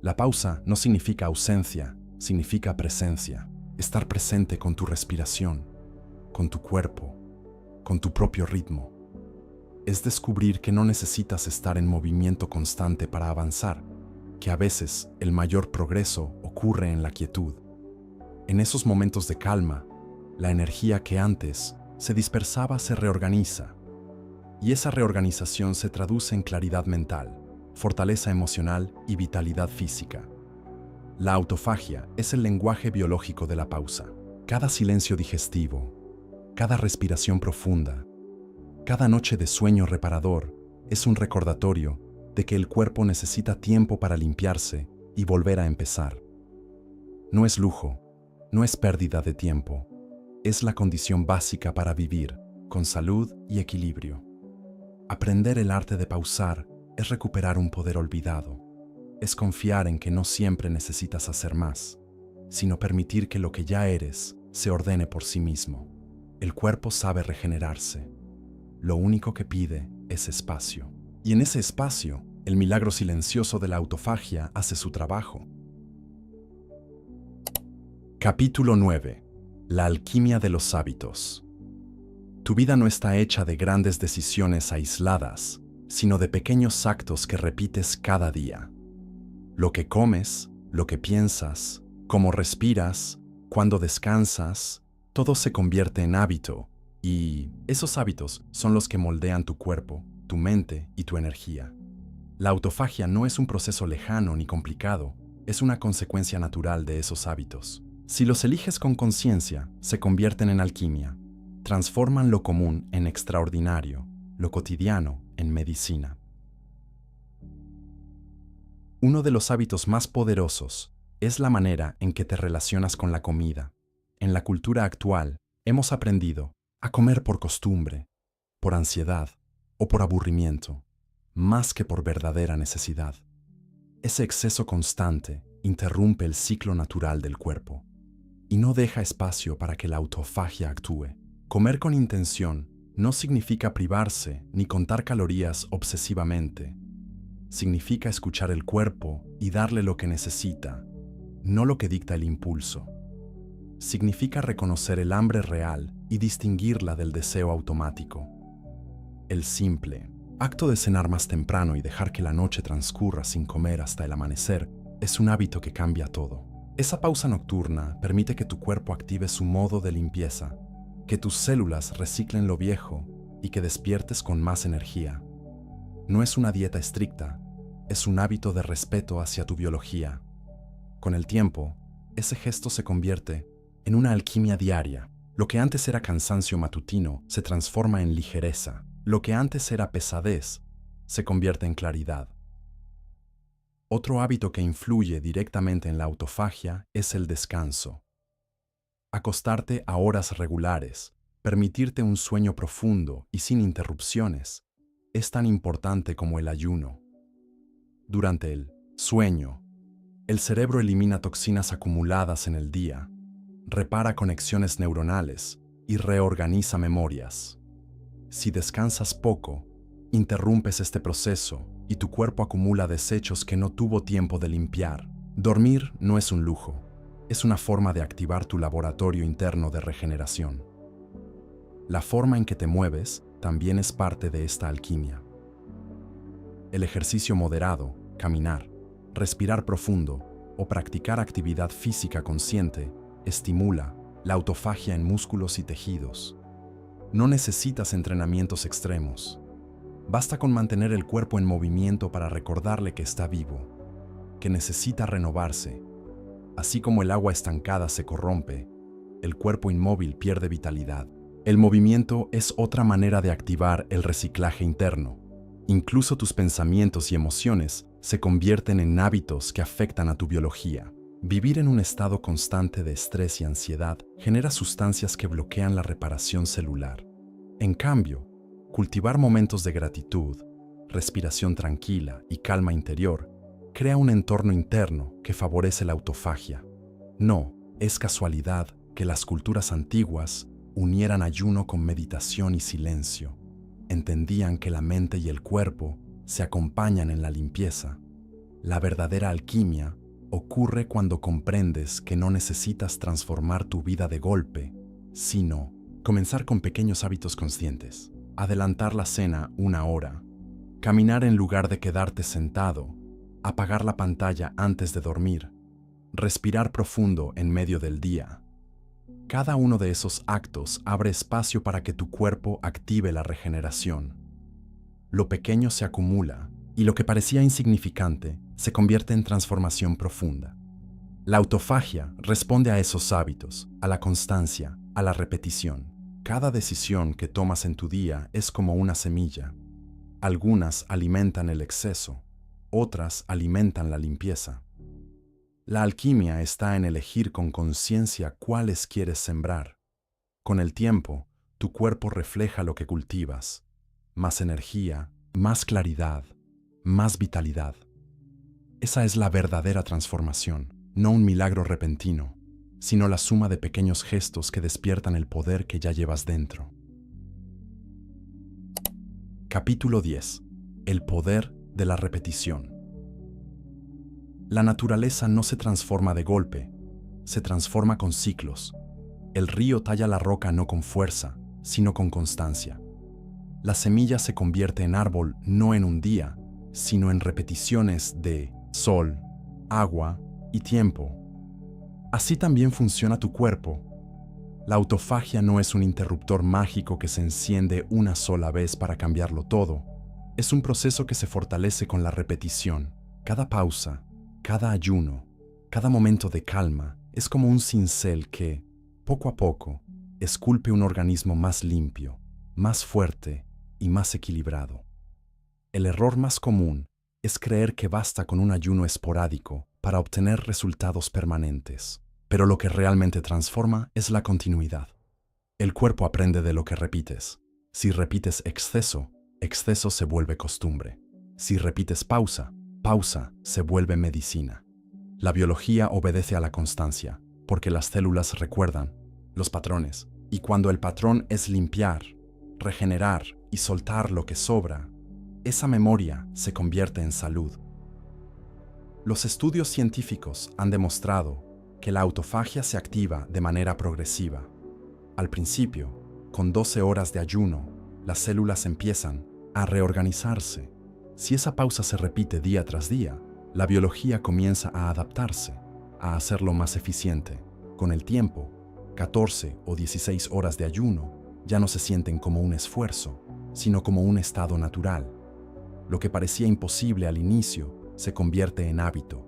La pausa no significa ausencia, significa presencia. Estar presente con tu respiración, con tu cuerpo, con tu propio ritmo. Es descubrir que no necesitas estar en movimiento constante para avanzar, que a veces el mayor progreso ocurre en la quietud. En esos momentos de calma, la energía que antes se dispersaba se reorganiza, y esa reorganización se traduce en claridad mental, fortaleza emocional y vitalidad física. La autofagia es el lenguaje biológico de la pausa. Cada silencio digestivo, cada respiración profunda, cada noche de sueño reparador es un recordatorio de que el cuerpo necesita tiempo para limpiarse y volver a empezar. No es lujo, no es pérdida de tiempo, es la condición básica para vivir con salud y equilibrio. Aprender el arte de pausar es recuperar un poder olvidado, es confiar en que no siempre necesitas hacer más, sino permitir que lo que ya eres se ordene por sí mismo. El cuerpo sabe regenerarse. Lo único que pide es espacio. Y en ese espacio, el milagro silencioso de la autofagia hace su trabajo. Capítulo 9. La alquimia de los hábitos. Tu vida no está hecha de grandes decisiones aisladas, sino de pequeños actos que repites cada día. Lo que comes, lo que piensas, cómo respiras, cuándo descansas, todo se convierte en hábito, y esos hábitos son los que moldean tu cuerpo, tu mente y tu energía. La autofagia no es un proceso lejano ni complicado, es una consecuencia natural de esos hábitos. Si los eliges con conciencia, se convierten en alquimia. Transforman lo común en extraordinario, lo cotidiano en medicina. Uno de los hábitos más poderosos es la manera en que te relacionas con la comida. En la cultura actual, hemos aprendido a comer por costumbre, por ansiedad o por aburrimiento, más que por verdadera necesidad. Ese exceso constante interrumpe el ciclo natural del cuerpo y no deja espacio para que la autofagia actúe. Comer con intención no significa privarse ni contar calorías obsesivamente. Significa escuchar el cuerpo y darle lo que necesita, no lo que dicta el impulso. Significa reconocer el hambre real y distinguirla del deseo automático. El simple acto de cenar más temprano y dejar que la noche transcurra sin comer hasta el amanecer es un hábito que cambia todo. Esa pausa nocturna permite que tu cuerpo active su modo de limpieza, que tus células reciclen lo viejo y que despiertes con más energía. No es una dieta estricta, es un hábito de respeto hacia tu biología. Con el tiempo, ese gesto se convierte en una alquimia diaria. Lo que antes era cansancio matutino se transforma en ligereza. Lo que antes era pesadez se convierte en claridad. Otro hábito que influye directamente en la autofagia es el descanso. Acostarte a horas regulares, permitirte un sueño profundo y sin interrupciones, es tan importante como el ayuno. Durante el sueño, el cerebro elimina toxinas acumuladas en el día, repara conexiones neuronales y reorganiza memorias. Si descansas poco, interrumpes este proceso y tu cuerpo acumula desechos que no tuvo tiempo de limpiar. Dormir no es un lujo, es una forma de activar tu laboratorio interno de regeneración. La forma en que te mueves también es parte de esta alquimia. El ejercicio moderado, caminar, respirar profundo o practicar actividad física consciente estimula la autofagia en músculos y tejidos. No necesitas entrenamientos extremos. Basta con mantener el cuerpo en movimiento para recordarle que está vivo, que necesita renovarse. Así como el agua estancada se corrompe, el cuerpo inmóvil pierde vitalidad. El movimiento es otra manera de activar el reciclaje interno. Incluso tus pensamientos y emociones se convierten en hábitos que afectan a tu biología. Vivir en un estado constante de estrés y ansiedad genera sustancias que bloquean la reparación celular. En cambio, cultivar momentos de gratitud, respiración tranquila y calma interior crea un entorno interno que favorece la autofagia. No es casualidad que las culturas antiguas unieran ayuno con meditación y silencio. Entendían que la mente y el cuerpo se acompañan en la limpieza. La verdadera alquimia ocurre cuando comprendes que no necesitas transformar tu vida de golpe, sino comenzar con pequeños hábitos conscientes. Adelantar la cena 1 hora, caminar en lugar de quedarte sentado, apagar la pantalla antes de dormir, respirar profundo en medio del día. Cada uno de esos actos abre espacio para que tu cuerpo active la regeneración. Lo pequeño se acumula y lo que parecía insignificante se convierte en transformación profunda. La autofagia responde a esos hábitos, a la constancia, a la repetición. Cada decisión que tomas en tu día es como una semilla. Algunas alimentan el exceso, otras alimentan la limpieza. La alquimia está en elegir con conciencia cuáles quieres sembrar. Con el tiempo, tu cuerpo refleja lo que cultivas. Más energía, más claridad, más vitalidad. Esa es la verdadera transformación, no un milagro repentino, sino la suma de pequeños gestos que despiertan el poder que ya llevas dentro. Capítulo 10. El poder de la repetición. La naturaleza no se transforma de golpe, se transforma con ciclos. El río talla la roca no con fuerza, sino con constancia. La semilla se convierte en árbol no en un día, sino en repeticiones de sol, agua y tiempo. Así también funciona tu cuerpo. La autofagia no es un interruptor mágico que se enciende una sola vez para cambiarlo todo. Es un proceso que se fortalece con la repetición. Cada pausa, cada ayuno, cada momento de calma es como un cincel que, poco a poco, esculpe un organismo más limpio, más fuerte y más equilibrado. El error más común es creer que basta con un ayuno esporádico para obtener resultados permanentes. Pero lo que realmente transforma es la continuidad. El cuerpo aprende de lo que repites. Si repites exceso, exceso se vuelve costumbre. Si repites pausa, pausa se vuelve medicina. La biología obedece a la constancia, porque las células recuerdan los patrones. Y cuando el patrón es limpiar, regenerar y soltar lo que sobra, esa memoria se convierte en salud. Los estudios científicos han demostrado que la autofagia se activa de manera progresiva. Al principio, con 12 horas de ayuno, las células empiezan a reorganizarse. Si esa pausa se repite día tras día, la biología comienza a adaptarse, a hacerlo más eficiente. Con el tiempo, 14 o 16 horas de ayuno ya no se sienten como un esfuerzo, sino como un estado natural. Lo que parecía imposible al inicio se convierte en hábito.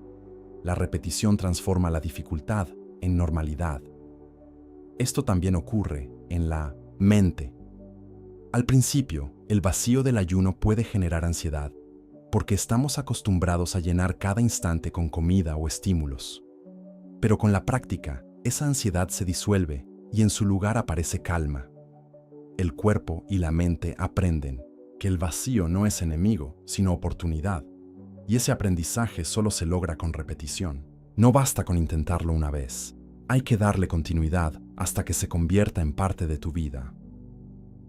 La repetición transforma la dificultad en normalidad. Esto también ocurre en la mente. Al principio, el vacío del ayuno puede generar ansiedad, porque estamos acostumbrados a llenar cada instante con comida o estímulos. Pero con la práctica, esa ansiedad se disuelve y en su lugar aparece calma. El cuerpo y la mente aprenden que el vacío no es enemigo, sino oportunidad. Y ese aprendizaje solo se logra con repetición. No basta con intentarlo una vez. Hay que darle continuidad hasta que se convierta en parte de tu vida.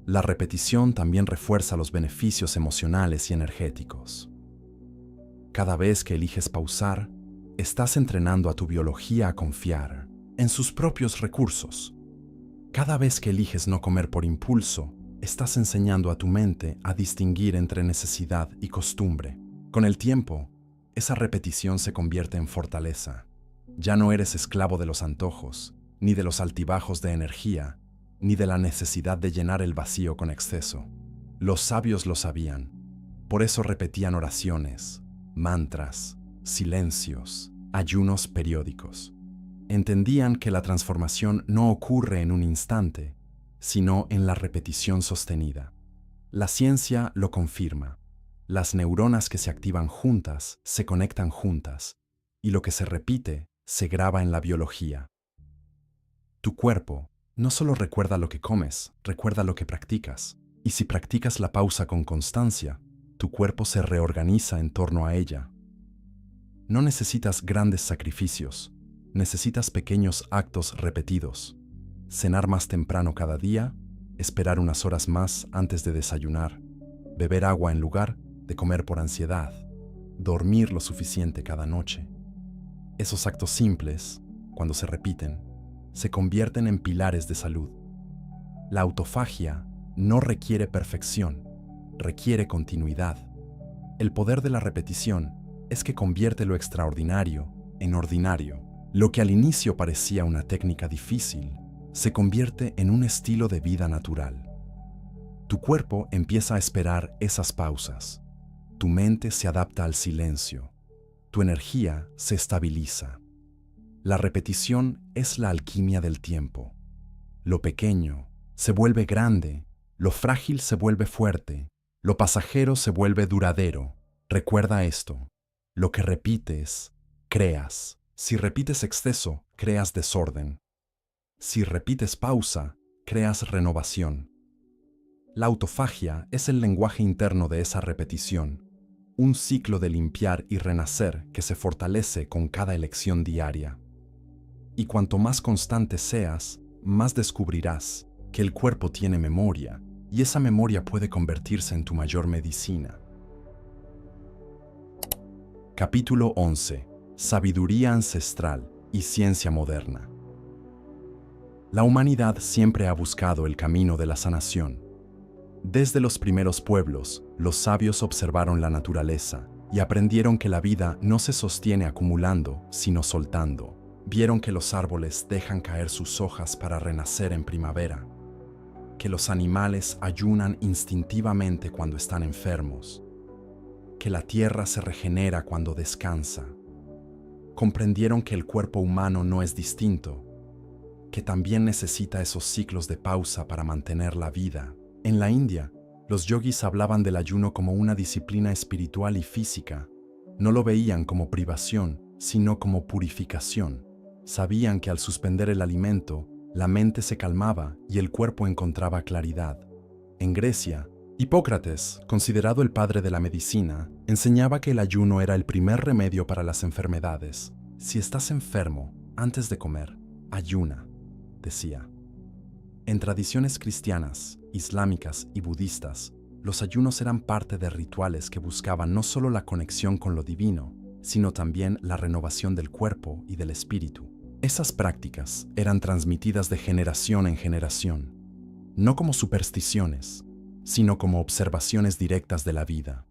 La repetición también refuerza los beneficios emocionales y energéticos. Cada vez que eliges pausar, estás entrenando a tu biología a confiar en sus propios recursos. Cada vez que eliges no comer por impulso, estás enseñando a tu mente a distinguir entre necesidad y costumbre. Con el tiempo, esa repetición se convierte en fortaleza. Ya no eres esclavo de los antojos, ni de los altibajos de energía, ni de la necesidad de llenar el vacío con exceso. Los sabios lo sabían. Por eso repetían oraciones, mantras, silencios, ayunos periódicos. Entendían que la transformación no ocurre en un instante, sino en la repetición sostenida. La ciencia lo confirma. Las neuronas que se activan juntas se conectan juntas, y lo que se repite se graba en la biología. Tu cuerpo no solo recuerda lo que comes, recuerda lo que practicas. Y si practicas la pausa con constancia, tu cuerpo se reorganiza en torno a ella. No necesitas grandes sacrificios, necesitas pequeños actos repetidos. Cenar más temprano cada día, esperar unas horas más antes de desayunar, beber agua en lugar de comer por ansiedad, dormir lo suficiente cada noche. Esos actos simples, cuando se repiten, se convierten en pilares de salud. La autofagia no requiere perfección, requiere continuidad. El poder de la repetición es que convierte lo extraordinario en ordinario. Lo que al inicio parecía una técnica difícil, se convierte en un estilo de vida natural. Tu cuerpo empieza a esperar esas pausas. Tu mente se adapta al silencio. Tu energía se estabiliza. La repetición es la alquimia del tiempo. Lo pequeño se vuelve grande, lo frágil se vuelve fuerte, lo pasajero se vuelve duradero. Recuerda esto: lo que repites, creas. Si repites exceso, creas desorden. Si repites pausa, creas renovación. La autofagia es el lenguaje interno de esa repetición, un ciclo de limpiar y renacer que se fortalece con cada elección diaria. Y cuanto más constante seas, más descubrirás que el cuerpo tiene memoria, y esa memoria puede convertirse en tu mayor medicina. Capítulo 11. Sabiduría ancestral y ciencia moderna. La humanidad siempre ha buscado el camino de la sanación. Desde los primeros pueblos, los sabios observaron la naturaleza y aprendieron que la vida no se sostiene acumulando, sino soltando. Vieron que los árboles dejan caer sus hojas para renacer en primavera, que los animales ayunan instintivamente cuando están enfermos, que la tierra se regenera cuando descansa. Comprendieron que el cuerpo humano no es distinto, que también necesita esos ciclos de pausa para mantener la vida. En la India, los yogis hablaban del ayuno como una disciplina espiritual y física. No lo veían como privación, sino como purificación. Sabían que al suspender el alimento, la mente se calmaba y el cuerpo encontraba claridad. En Grecia, Hipócrates, considerado el padre de la medicina, enseñaba que el ayuno era el primer remedio para las enfermedades. Si estás enfermo, antes de comer, ayuna, decía. En tradiciones cristianas, islámicas y budistas, los ayunos eran parte de rituales que buscaban no solo la conexión con lo divino, sino también la renovación del cuerpo y del espíritu. Esas prácticas eran transmitidas de generación en generación, no como supersticiones, sino como observaciones directas de la vida.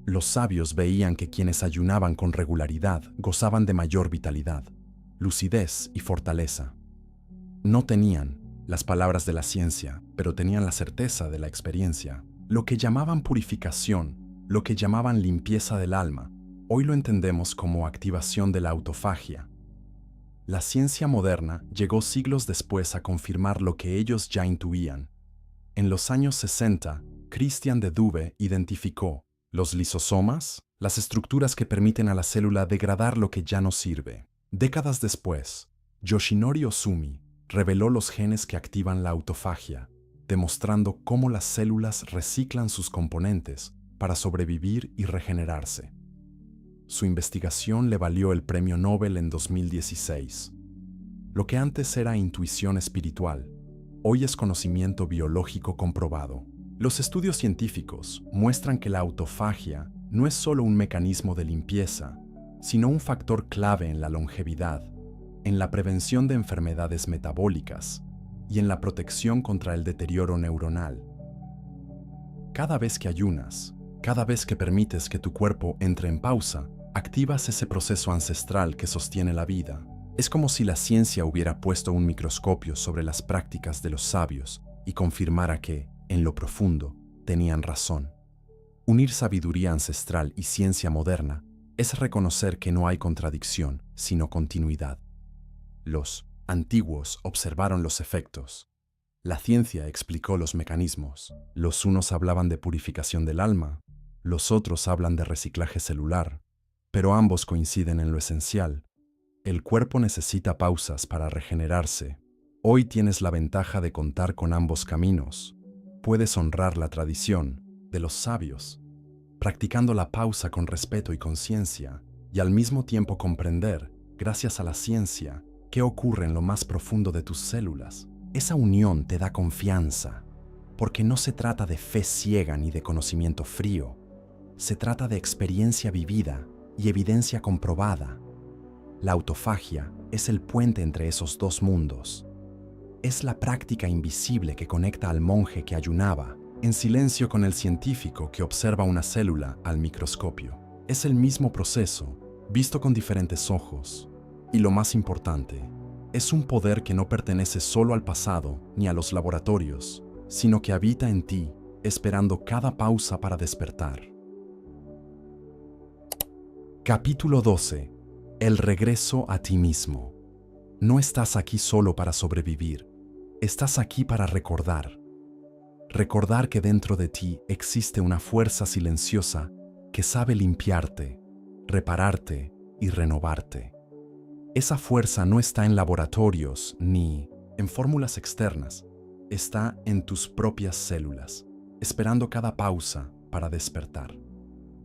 Los sabios veían que quienes ayunaban con regularidad gozaban de mayor vitalidad, lucidez y fortaleza. No tenían las palabras de la ciencia, pero tenían la certeza de la experiencia. Lo que llamaban purificación, lo que llamaban limpieza del alma, hoy lo entendemos como activación de la autofagia. La ciencia moderna llegó siglos después a confirmar lo que ellos ya intuían. En los años 60, Christian de Duve identificó los lisosomas, las estructuras que permiten a la célula degradar lo que ya no sirve. Décadas después, Yoshinori Ozumi reveló los genes que activan la autofagia, demostrando cómo las células reciclan sus componentes para sobrevivir y regenerarse. Su investigación le valió el Premio Nobel en 2016. Lo que antes era intuición espiritual, hoy es conocimiento biológico comprobado. Los estudios científicos muestran que la autofagia no es solo un mecanismo de limpieza, sino un factor clave en la longevidad, en la prevención de enfermedades metabólicas y en la protección contra el deterioro neuronal. Cada vez que ayunas, cada vez que permites que tu cuerpo entre en pausa, activas ese proceso ancestral que sostiene la vida. Es como si la ciencia hubiera puesto un microscopio sobre las prácticas de los sabios y confirmara que, en lo profundo, tenían razón. Unir sabiduría ancestral y ciencia moderna es reconocer que no hay contradicción, sino continuidad. Los antiguos observaron los efectos. La ciencia explicó los mecanismos. Los unos hablaban de purificación del alma, los otros hablan de reciclaje celular, pero ambos coinciden en lo esencial. El cuerpo necesita pausas para regenerarse. Hoy tienes la ventaja de contar con ambos caminos. Puedes honrar la tradición de los sabios, practicando la pausa con respeto y conciencia, y al mismo tiempo comprender, gracias a la ciencia, qué ocurre en lo más profundo de tus células. Esa unión te da confianza, porque no se trata de fe ciega ni de conocimiento frío. Se trata de experiencia vivida y evidencia comprobada. La autofagia es el puente entre esos dos mundos. Es la práctica invisible que conecta al monje que ayunaba, en silencio con el científico que observa una célula al microscopio. Es el mismo proceso, visto con diferentes ojos. Y lo más importante, es un poder que no pertenece solo al pasado ni a los laboratorios, sino que habita en ti, esperando cada pausa para despertar. Capítulo 12. El regreso a ti mismo. No estás aquí solo para sobrevivir, estás aquí para recordar. Recordar que dentro de ti existe una fuerza silenciosa que sabe limpiarte, repararte y renovarte. Esa fuerza no está en laboratorios ni en fórmulas externas, está en tus propias células, esperando cada pausa para despertar.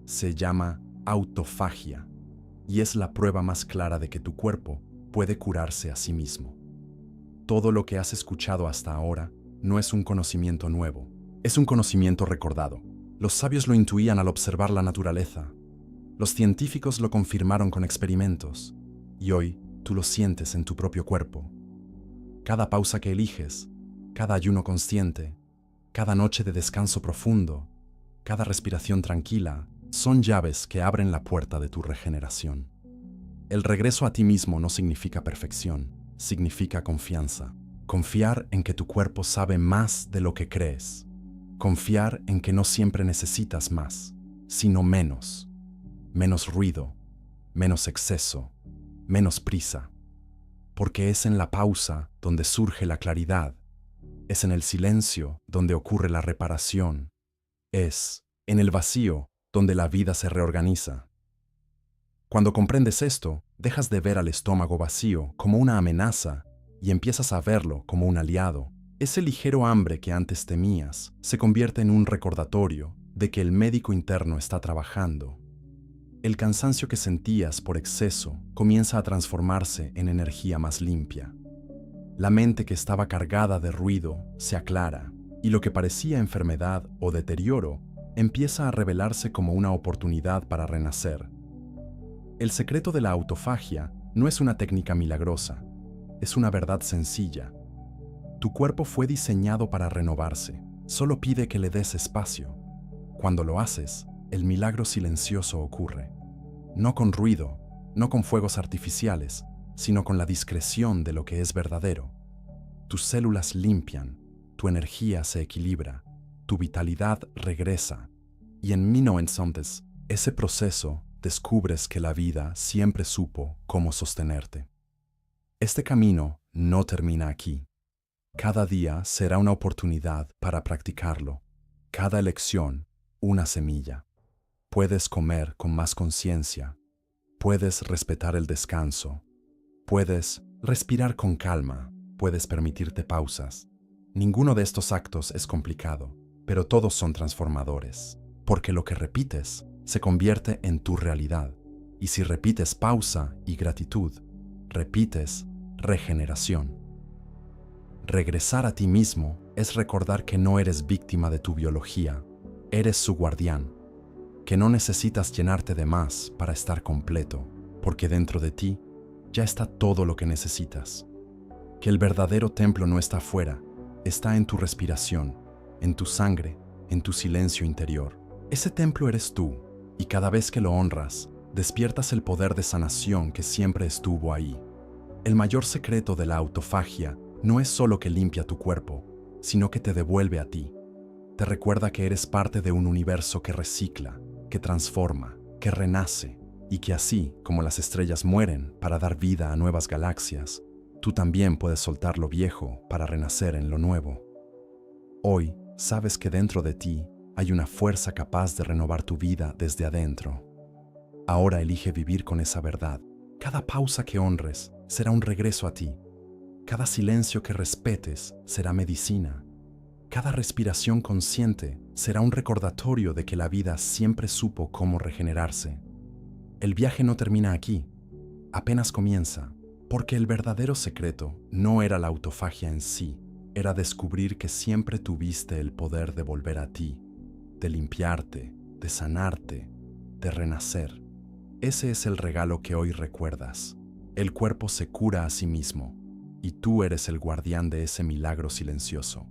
Se llama autofagia y es la prueba más clara de que tu cuerpo puede curarse a sí mismo. Todo lo que has escuchado hasta ahora no es un conocimiento nuevo, es un conocimiento recordado. Los sabios lo intuían al observar la naturaleza. Los científicos lo confirmaron con experimentos. Y hoy tú lo sientes en tu propio cuerpo. Cada pausa que eliges, cada ayuno consciente, cada noche de descanso profundo, cada respiración tranquila, son llaves que abren la puerta de tu regeneración. El regreso a ti mismo no significa perfección, significa confianza. Confiar en que tu cuerpo sabe más de lo que crees. Confiar en que no siempre necesitas más, sino menos. Menos ruido, menos exceso, menos prisa. Porque es en la pausa donde surge la claridad. Es en el silencio donde ocurre la reparación. Es en el vacío donde la vida se reorganiza. Cuando comprendes esto, dejas de ver al estómago vacío como una amenaza y empiezas a verlo como un aliado. Ese ligero hambre que antes temías se convierte en un recordatorio de que el médico interno está trabajando. El cansancio que sentías por exceso comienza a transformarse en energía más limpia. La mente que estaba cargada de ruido se aclara y lo que parecía enfermedad o deterioro empieza a revelarse como una oportunidad para renacer. El secreto de la autofagia no es una técnica milagrosa, es una verdad sencilla. Tu cuerpo fue diseñado para renovarse, solo pide que le des espacio. Cuando lo haces, el milagro silencioso ocurre. No con ruido, no con fuegos artificiales, sino con la discreción de lo que es verdadero. Tus células limpian, tu energía se equilibra, tu vitalidad regresa, y en entonces, ese proceso descubres que la vida siempre supo cómo sostenerte. Este camino no termina aquí. Cada día será una oportunidad para practicarlo. Cada elección, una semilla. Puedes comer con más conciencia. Puedes respetar el descanso. Puedes respirar con calma. Puedes permitirte pausas. Ninguno de estos actos es complicado, pero todos son transformadores. Porque lo que repites se convierte en tu realidad. Y si repites pausa y gratitud, repites regeneración. Regresar a ti mismo es recordar que no eres víctima de tu biología, eres su guardián, que no necesitas llenarte de más para estar completo, porque dentro de ti ya está todo lo que necesitas. Que el verdadero templo no está afuera, está en tu respiración, en tu sangre, en tu silencio interior. Ese templo eres tú, y cada vez que lo honras, despiertas el poder de sanación que siempre estuvo ahí. El mayor secreto de la autofagia no es solo que limpia tu cuerpo, sino que te devuelve a ti. Te recuerda que eres parte de un universo que recicla, que transforma, que renace, y que así como las estrellas mueren para dar vida a nuevas galaxias, tú también puedes soltar lo viejo para renacer en lo nuevo. Hoy sabes que dentro de ti hay una fuerza capaz de renovar tu vida desde adentro. Ahora elige vivir con esa verdad. Cada pausa que honres será un regreso a ti. Cada silencio que respetes será medicina. Cada respiración consciente será un recordatorio de que la vida siempre supo cómo regenerarse. El viaje no termina aquí, apenas comienza, porque el verdadero secreto no era la autofagia en sí, era descubrir que siempre tuviste el poder de volver a ti, de limpiarte, de sanarte, de renacer. Ese es el regalo que hoy recuerdas. El cuerpo se cura a sí mismo, y tú eres el guardián de ese milagro silencioso.